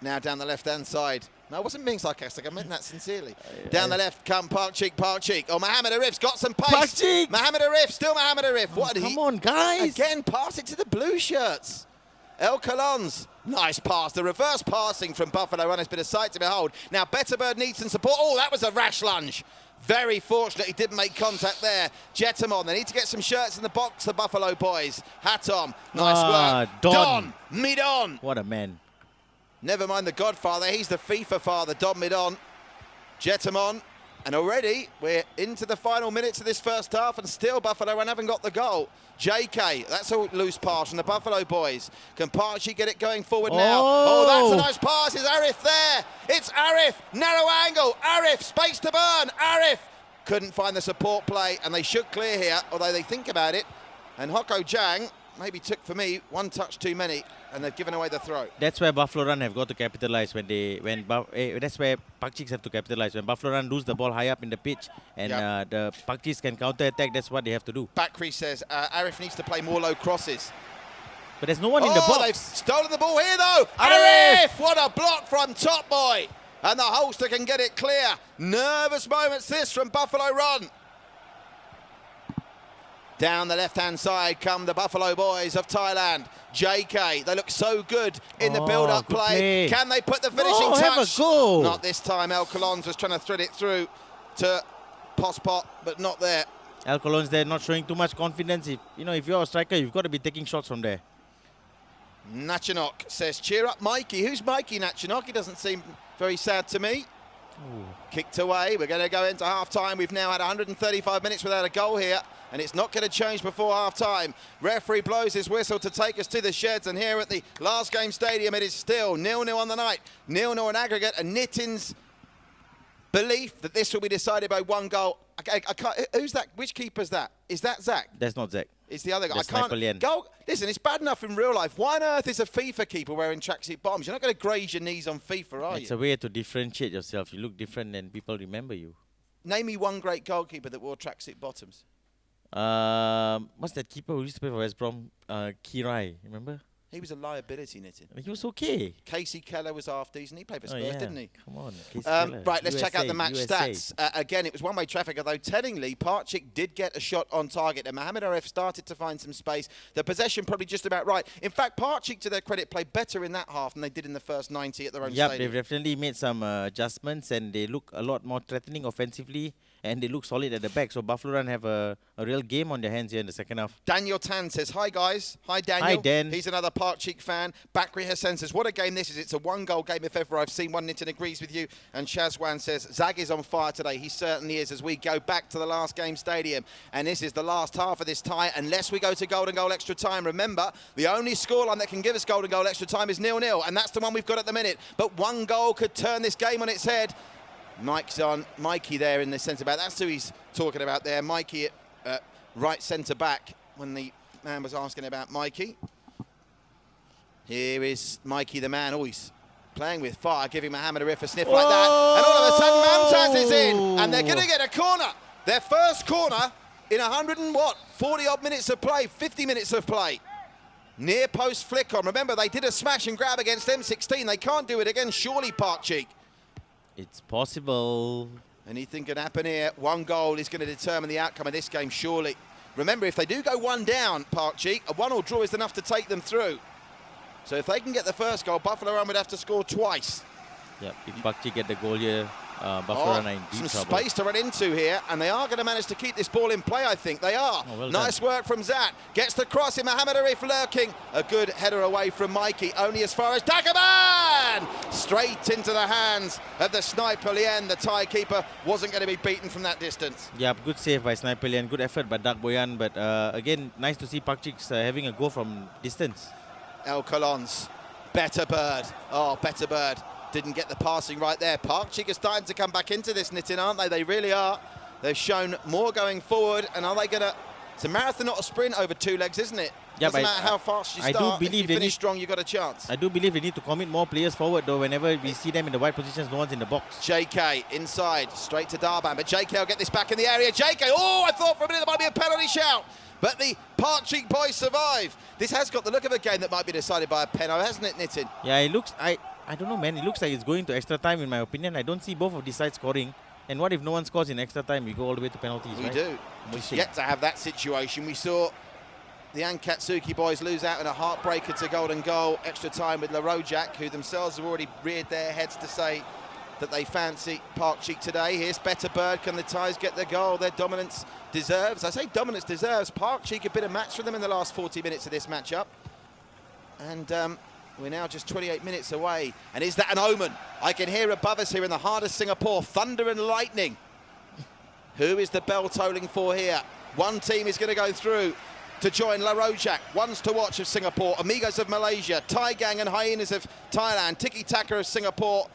Now down the left-hand side. No, I wasn't being sarcastic. I meant that sincerely. Down the left, come Pakcik. Oh, Mohamed Arif's got some pace. Pakcik! Mohamed Arif, still Mohamed Arif. Oh, come on, guys. Again, pass it to the blue shirts. El Colons. Nice pass. The reverse passing from Buffalo Run has been a sight to behold. Now, Better Bird needs some support. Oh, that was a rash lunge. Very fortunate he didn't make contact there. Jetamon, they need to get some shirts in the box, the Buffalo boys. Hatom, nice work. Don Midon. What a man. Never mind the Godfather, he's the FIFA father, Don Midon. Jetamon, and already we're into the final minutes of this first half and still Buffalo Run haven't got the goal. JK, that's a loose pass from the Buffalo boys. Can Pakcik get it going forward now? Oh, that's a nice pass. Is Arif there? It's Arif. Narrow angle. Arif, space to burn. Arif couldn't find the support play, and they should clear here, although they think about it. And Hoko Jang maybe took, for me, one touch too many, and they've given away the throw. That's where Buffalo Run have got to capitalize that's where Pakciks have to capitalize. When Buffalo Run lose the ball high up in the pitch and the Pakciks can counter-attack, that's what they have to do. Bakri says Arif needs to play more low crosses. But there's no one in the box. They've stolen the ball here, though. Arif! What a block from Top Boy. And the holster can get it clear. Nervous moments this from Buffalo Run. Down the left-hand side come the Buffalo boys of Thailand. JK, they look so good in the build-up play. Can they put the finishing touch? Have a goal. Not this time. El Colons was trying to thread it through to Pospot, but not there. El Colons there not showing too much confidence. If you're a striker, you've got to be taking shots from there. Nachanok says, cheer up Mikey. Who's Mikey Nachanok? He doesn't seem very sad to me. Ooh. Kicked away. We're going to go into half-time. We've now had 135 minutes without a goal here, and it's not going to change before half-time. Referee blows his whistle to take us to the sheds, and here at the last game stadium, it is still 0-0 on the night. 0-0 in aggregate, and Nitin's belief that this will be decided by one goal. I can't, who's that? Which keeper's that? Is that Zach? That's not Zach. It's the other guy. That's I can't Napoleon. go. Listen, it's bad enough in real life. Why on earth is a FIFA keeper wearing tracksuit bottoms? You're not going to graze your knees on FIFA, are you? It's a way to differentiate yourself. You look different and people remember you. Name me one great goalkeeper that wore tracksuit bottoms. What's that keeper who used to play for West Brom? Kirai, remember? He was a liability, Nitin. He was okay. Casey Keller was half decent. He played for Spurs, didn't he? Come on. Casey Keller. Right, let's check out the match USA. stats. Again, it was one-way traffic, although tellingly, Pakcik did get a shot on target, and Mohamed Arif started to find some space. The possession probably just about right. In fact, Pakcik, to their credit, played better in that half than they did in the first 90 at their own stadium. They've definitely made some adjustments, and they look a lot more threatening offensively, and they look solid at the back. So Buffalo Run have a real game on their hands here in the second half. Daniel Tan says, hi guys. Hi Daniel. Hi Dan. He's another Pakcik fan. Bakri Hassan says, what a game this is. It's a one-goal game if ever I've seen one. Nitin agrees with you. And Shazwan says, Zag is on fire today. He certainly is as we go back to the last game stadium. And this is the last half of this tie unless we go to golden goal extra time. Remember, the only scoreline that can give us golden goal extra time is 0-0. And that's the one we've got at the minute. But one goal could turn this game on its head. Mike's on Mikey there in the centre-back. That's who he's talking about there. Mikey at right centre-back when the man was asking about Mikey. Here is Mikey the man. Oh, he's playing with fire, giving Mohamed Arif a sniff like that. And all of a sudden, Mamtaz is in. And they're going to get a corner. Their first corner in 40-odd minutes of play, 50 minutes of play. Near post flick on. Remember, they did a smash and grab against M16. They can't do it again, surely, Pakcik. It's possible. Anything can happen here. One goal is going to determine the outcome of this game, surely. Remember, if they do go one down, Pakcik, a 1-1 draw is enough to take them through. So if they can get the first goal, Buffalo Run would have to score twice. Yep, if Pakcik get the goal here, Buffalo Run are in deep some trouble. space to run into here, and they are going to manage to keep this ball in play, I think. They are. Oh, well nice done. work from Zat. Gets the cross in, Mohamed Arif lurking. A good header away from Mikey, only as far as Dagobah! backhand straight into the hands of the Sniper Lien. The Thai keeper wasn't going to be beaten from that distance. Yeah, good save by Sniper Lien, good effort by Dak Boyan, but again, nice to see Pakcik having a go from distance. El Colons, Better Bird. Oh, Better Bird didn't get the passing right there. Pakcik are starting to come back into this, Nitin, aren't they? They really are. They've shown more going forward, and are they going to... It's a marathon, not a sprint over 2 legs, isn't it? Yeah, doesn't matter how fast you start. If you finish strong, you've got a chance. I do believe they need to commit more players forward, though. Whenever we see them in the wide positions, no one's in the box. JK inside, straight to Darban, but JK will get this back in the area. JK, oh, I thought for a minute there might be a penalty shout, but the Pakcik boys survive. This has got the look of a game that might be decided by a penalty, hasn't it, Nitin? Yeah, it looks... I don't know, man. It looks like it's going to extra time, in my opinion. I don't see both of these sides scoring. And what if no one scores in extra time? We go all the way to penalties, We right? do. We've yet to have that situation. We saw the Ankatsuki boys lose out in a heartbreaker to golden goal. Extra time with Larojak, who themselves have already reared their heads to say that they fancy Pakcik today. Here's Better Bird. Can the Thais get the goal? Their dominance deserves. I say dominance deserves. Pakcik a bit of match for them in the last 40 minutes of this matchup. And we're now just 28 minutes away. And is that an omen? I can hear above us here in the heart of Singapore, thunder and lightning. Who is the bell tolling for here? One team is going to go through to join Larojak. One's to watch of Singapore, Amigos of Malaysia, Thai Gang and Hyenas of Thailand, Tiki Taka of Singapore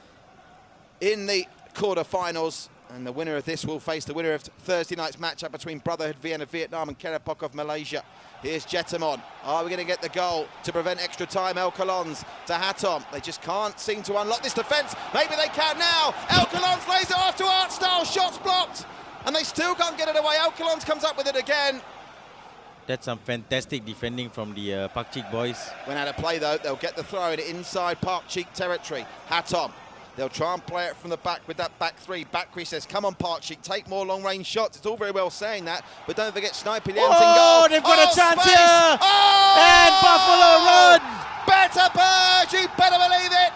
in the quarterfinals. And the winner of this will face the winner of Thursday night's matchup between Brotherhood Vienna of Vietnam and Kerapok of Malaysia. Here's Jetamon. Are we going to get the goal to prevent extra time? El Colons to Hatom. They just can't seem to unlock this defence. Maybe they can now. El Colons lays it off to Artstyle. Shots blocked. And they still can't get it away. El Colons comes up with it again. That's some fantastic defending from the Pakcik boys. When out of play, though, they'll get the throw in inside Pakcik territory. Hatom. They'll try and play it from the back with that back three. Bakri says, come on, Pakcik, take more long-range shots. It's all very well saying that, but don't forget Sniper Lien's in goal. Oh, they've got a chance space. here! Oh! And Buffalo runs! Better Bird, you better believe it!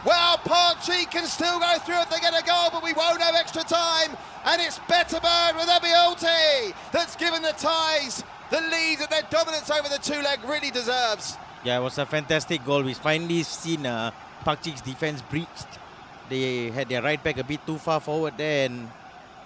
Well, Pakcik can still go through if they get a goal, but we won't have extra time. And it's Better Bird with a penalty that's given the Thais the lead that their dominance over the 2-leg really deserves. Yeah, it was a fantastic goal. We've finally seen Pakcik's defense breached. They had their right back a bit too far forward there, and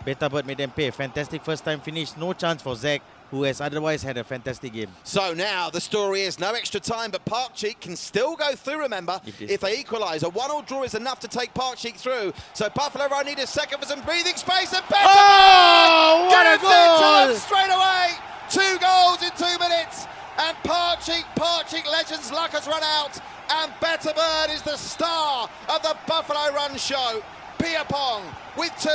Better Bird made them pay. A fantastic first-time finish. No chance for Zach, who has otherwise had a fantastic game. So now the story is no extra time, but Pakcik can still go through, remember, if they equalise. A 1-1 draw is enough to take Pakcik through. So Buffalo Run need a second for some breathing space, and Better Oh, what a goal! Straight away, 2 goals in 2 minutes, and Pakcik Legends' luck has run out, and Better Bird is the star of the Buffalo Run show. Piapong with 2,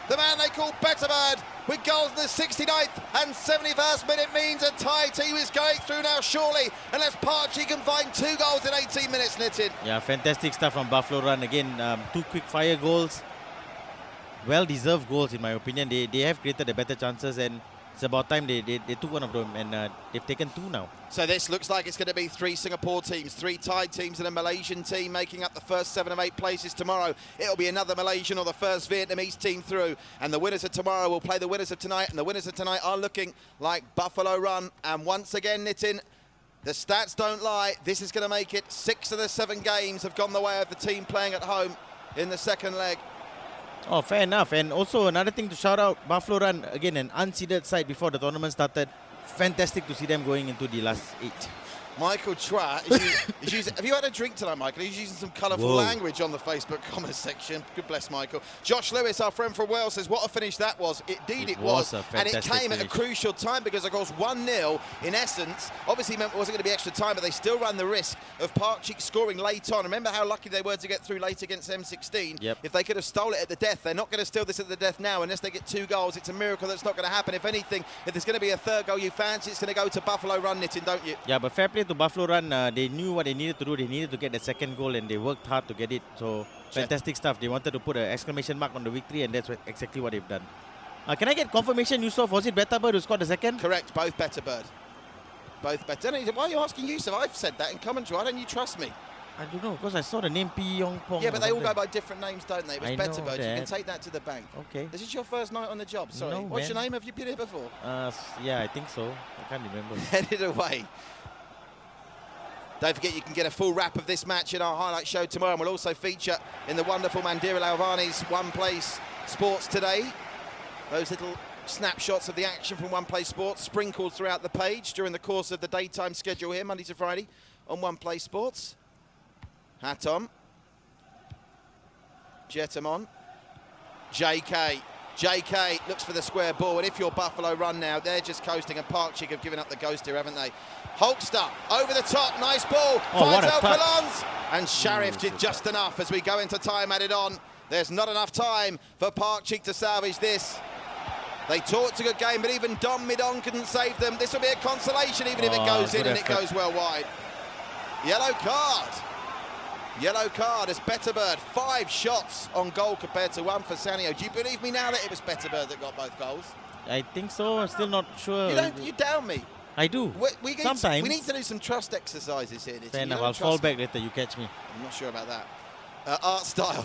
the man they call Better Bird, with goals in the 69th and 71st minute means a Thai team is going through now, surely, unless Pakcik can find 2 goals in 18 minutes, Nitin. Yeah, fantastic stuff from Buffalo Run. Again, 2 quick fire goals. Well-deserved goals, in my opinion. They have created the better chances, and it's about time they took one of them, and they've taken 2 now. So this looks like it's going to be 3 Singapore teams, 3 Thai teams and a Malaysian team making up the first 7 of 8 places tomorrow. It'll be another Malaysian or the first Vietnamese team through. And the winners of tomorrow will play the winners of tonight. And the winners of tonight are looking like Buffalo Run. And once again, Nitin, the stats don't lie. This is going to make it 6 of the 7 games have gone the way of the team playing at home in the second leg. Oh, fair enough. And also another thing to shout out, Buffalo Run, again, an unseeded side before the tournament started. Fantastic to see them going into the last 8. Michael Chua is using, have you had a drink tonight, Michael? He's using some colourful language on the Facebook comments section. Good bless Michael. Josh Lewis, our friend from Wales, says, what a finish that was. Indeed it was. And it came at a crucial time because, of course, 1-0, in essence, obviously meant it wasn't going to be extra time, but they still ran the risk of Pakcik scoring late on. Remember how lucky they were to get through late against M16? Yep. If they could have stole it at the death, they're not going to steal this at the death now unless they get 2 goals. It's a miracle that's not going to happen. If anything, if there's going to be a 3rd goal you fancy, it's going to go to Buffalo Run, Nitin, don't you? Yeah, but fair play to Buffalo Run. They knew what they needed to do. They needed to get the 2nd goal, and they worked hard to get it. So fantastic stuff. They wanted to put an exclamation mark on the victory, and that's exactly what they've done. Can I get confirmation, Yusof? Was it Better Bird who scored the 2nd? Correct, both Better Bird. Both Better. Why are you asking Yusuf? I've said that in commentary. Why don't you trust me? I don't know, because I saw the name Pi Yong Pong. Yeah, but they all go by different names, don't they? It was I Better know Bird. that. You can take that to the bank. Okay. This is your first night on the job. Sorry. No, What's your man. name? Have you been here before? Yeah, I think so. I can't remember. Headed away. Don't forget you can get a full wrap of this match in our highlight show tomorrow, and we'll also feature in the wonderful Mandira Lalvani's One Place Sports today. Those little snapshots of the action from One Place Sports sprinkled throughout the page during the course of the daytime schedule here, Monday to Friday, on One Place Sports. Hat on. Jetam on. JK looks for the square ball, and if you're Buffalo Run now, they're just coasting, and Pakcik have given up the ghost here, haven't they? Holster over the top, nice ball, finds El Kalons, and Sharif did just enough as we go into time added on. There's not enough time for Pakcik to salvage this. They talked a good game, but even Dom Midon couldn't save them. This will be a consolation even if it goes in and it goes well wide. Yellow card. Yellow card as Betterbird, 5 shots on goal compared to 1 for Sanio. Do you believe me now that it was Betterbird that got both goals? I think so. I'm still not sure. You down me. I do. Sometimes. We need to do some trust exercises here. Fair enough. I'll fall back later. You catch me. I'm not sure about that. Art style.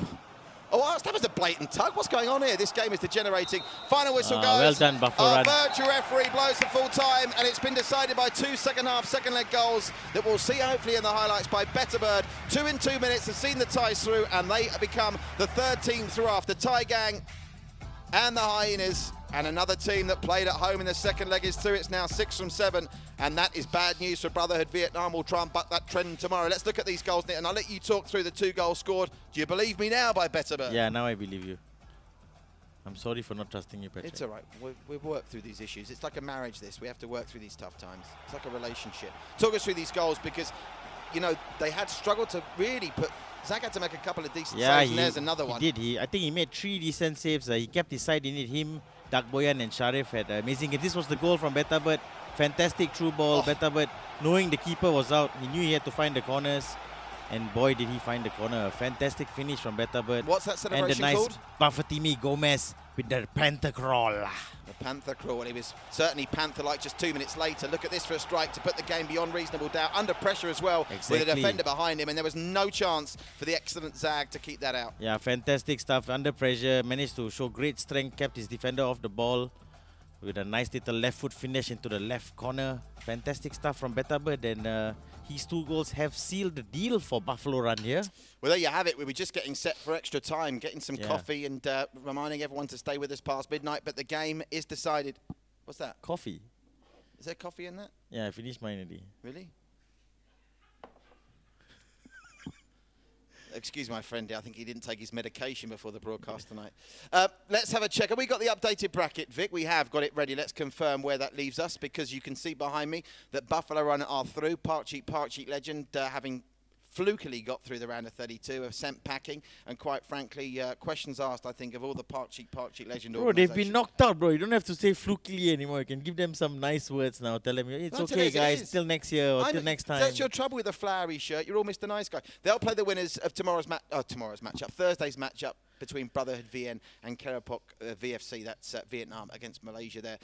Oh, that was a blatant tug. What's going on here? This game is degenerating. Final whistle goes. Well done, Buffalo Run. Virtual referee blows for full time, and it's been decided by 2 second-half, second-leg goals that we'll see hopefully in the highlights by Betterbird. 2 in 2 minutes have seen the ties through, and they become the 3rd team through after Thai Gang and the Hyenas. And another team that played at home in the second leg is through. It's now 6 from 7, and that is bad news for Brotherhood Vietnam. We'll try and buck that trend tomorrow. Let's look at these goals, Nick, and I'll let you talk through the 2 goals scored. Do you believe me now by Betterbird? Yeah, now I believe you. I'm sorry for not trusting you, Patrick. It's all right. We've worked through these issues. It's like a marriage, this. We have to work through these tough times. It's like a relationship. Talk us through these goals because, you know, they had struggled to really put... Zach had to make a couple of decent saves, and there's another one. He did. I think he made 3 decent saves. He kept his side in it. Him, Dak Boyan and Sharif had amazing game. This was the goal from Betterbird. Fantastic through ball. Betterbird, knowing the keeper was out, he knew he had to find the corners. And boy, did he find the corner. A fantastic finish from Betterbird. What's that celebration called? And the nice Buffetimi Gomez with the Panther Crawl. The Panther Crawl. And he was certainly Panther-like just 2 minutes later. Look at this for a strike to put the game beyond reasonable doubt. Under pressure as well, with a defender behind him. And there was no chance for the excellent Zag to keep that out. Yeah, fantastic stuff. Under pressure, managed to show great strength, kept his defender off the ball with a nice little left foot finish into the left corner. Fantastic stuff from Betterbird, and his 2 goals have sealed the deal for Buffalo Run here. Well, there you have it. We were just getting set for extra time, getting some coffee and reminding everyone to stay with us past midnight, but the game is decided. What's that? Coffee. Is there coffee in that? Yeah, I finished mine already. Really? Excuse my friend, I think he didn't take his medication before the broadcast tonight. Let's have a check. Have we got the updated bracket, Vic? We have got it ready. Let's confirm where that leaves us, because you can see behind me that Buffalo Run are through. Pakcik Legend having flukily got through the round of 32, have sent packing, and quite frankly, questions asked, I think, of all the Pakcik Legend Bro, they've been knocked out, bro. You don't have to say flukily anymore. You can give them some nice words now. Tell them, it's okay, guys, till next year or till next time. That's your trouble with a flowery shirt. You're all Mr. Nice Guy. They'll play the winners of Thursday's matchup between Brotherhood VN and Kerapok VFC. That's Vietnam against Malaysia there.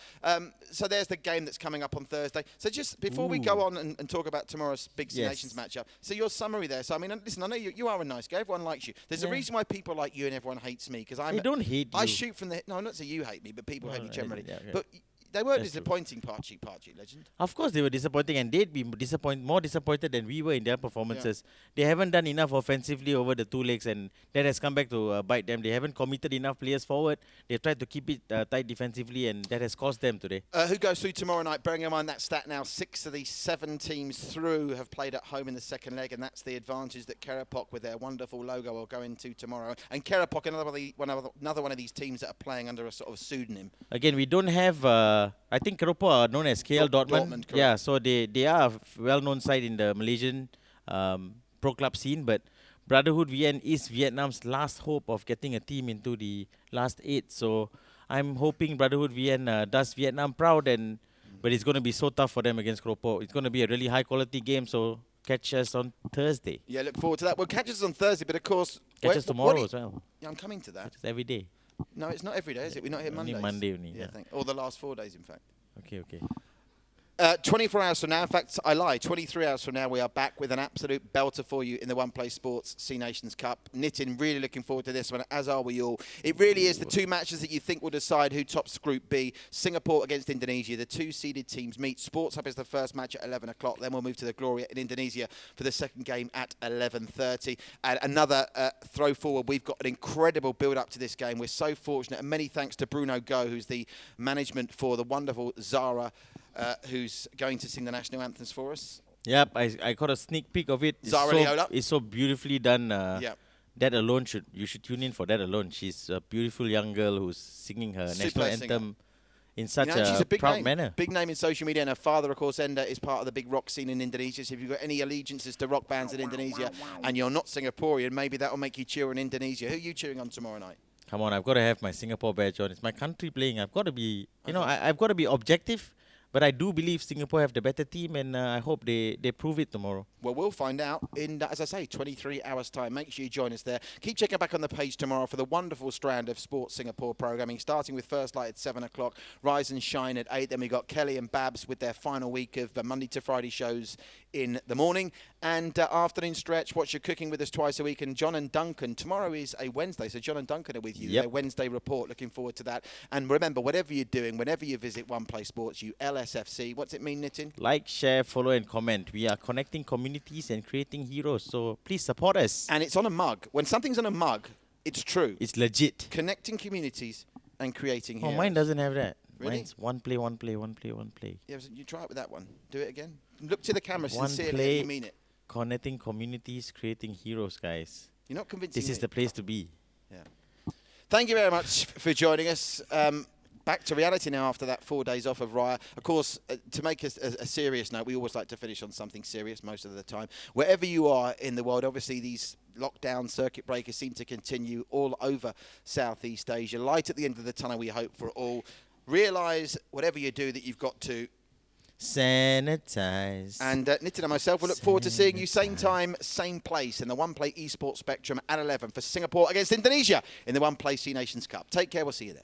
So there's the game that's coming up on Thursday. So just before we go on and talk about tomorrow's Big C Nations matchup, so your summary there. So, I mean, listen, I know you are a nice guy. Everyone likes you. There's a reason why people like you and everyone hates me, because They don't hate you. I shoot from the... No, not say you hate me, but people hate me generally. But they were disappointing, Pakcik Legend. Of course they were disappointing, and they'd be more disappointed than we were in their performances. They haven't done enough offensively over the 2 legs, and that has come back to bite them. They haven't committed enough players forward. They tried to keep it tight defensively, and that has cost them today. Who goes through tomorrow night? Bearing in mind that stat now, 6 of the 7 teams through have played at home in the second leg, and that's the advantage that Kerapok, with their wonderful logo, will go into tomorrow. And Kerapok, another one of these teams that are playing under a sort of pseudonym. Again, we don't have... I think Kerapok are known as KL Dortmund. Yeah, so they are a well-known side in the Malaysian pro club scene, but Brotherhood VN is Vietnam's last hope of getting a team into the last 8. So I'm hoping Brotherhood VN does Vietnam proud, but it's going to be so tough for them against Kerapok. It's going to be a really high-quality game, so catch us on Thursday. Yeah, look forward to that. Well, catch us on Thursday, but of course... Catch us tomorrow as well. Yeah, I'm coming to that. It's every day. No, it's not every day, is it? We're not here Mondays. Only Monday only. Yeah, or the last 4 days, in fact. Okay. 24 hours from now, in fact, I lie, 23 hours from now, we are back with an absolute belter for you in the One Play Sports C Nations Cup. Nitin, really looking forward to this one, as are we all. It really is the two matches that you think will decide who tops Group B. Singapore against Indonesia. The two seeded teams meet. Sports Hub is the first match at 11 o'clock. Then we'll move to the Gloria in Indonesia for the second game at 11:30. And another throw forward. We've got an incredible build-up to this game. We're so fortunate. And many thanks to Bruno Go, who's the management for the wonderful Zara, who's going to sing the national anthems for us. Yep, I got a sneak peek of it. Zara Leola. It's so beautifully done. Yep. That alone, you should tune in for that alone. She's a beautiful young girl who's singing her national anthem in such she's a big proud name. manner. Big name in social media, and her father, of course, Enda, is part of the big rock scene in Indonesia. So if you've got any allegiances to rock bands in Indonesia and you're not Singaporean, maybe that'll make you cheer in Indonesia. Who are you cheering on tomorrow night? Come on, I've got to have my Singapore badge on. It's my country playing. I've got to be, I've got to be objective. But I do believe Singapore have the better team, and I hope they prove it tomorrow. Well, we'll find out in, as I say, 23 hours' time. Make sure you join us there. Keep checking back on the page tomorrow for the wonderful strand of Sports Singapore programming, starting with First Light at 7 o'clock, Rise and Shine at 8. Then we got Kelly and Babs with their final week of Monday to Friday shows in the morning. And afternoon stretch, Watch Your Cooking with us twice a week. And John and Duncan, tomorrow is a Wednesday, so John and Duncan are with you. Yep. Their Wednesday report, looking forward to that. And remember, whatever you're doing, whenever you visit One Play Sports, you LSFC, what's it mean, Nitin? Like, share, follow, and comment. We are connecting communities and creating heroes, so please support us. And it's on a mug. When something's on a mug, it's true. It's legit. Connecting communities and creating heroes. Oh, mine doesn't have that. Really? Mine's one play, one play, one play, one play. Yeah, so you try it with that one. Do it again. Look to the camera One sincerely play. and you mean it. Connecting communities, creating heroes, guys. You're not convincing This is me. the place to be. Yeah. Thank you very much for joining us. Back to reality now after that 4 days off of Raya. Of course, to make a serious note, we always like to finish on something serious most of the time. Wherever you are in the world, obviously these lockdown circuit breakers seem to continue all over Southeast Asia. Light at the end of the tunnel, we hope, for all. Realise, whatever you do, that you've got to sanitize. And Nitin and myself will look forward to seeing you same time, same place in the One Play Esports Spectrum at 11 for Singapore against Indonesia in the One Play C Nations Cup. Take care. We'll see you then.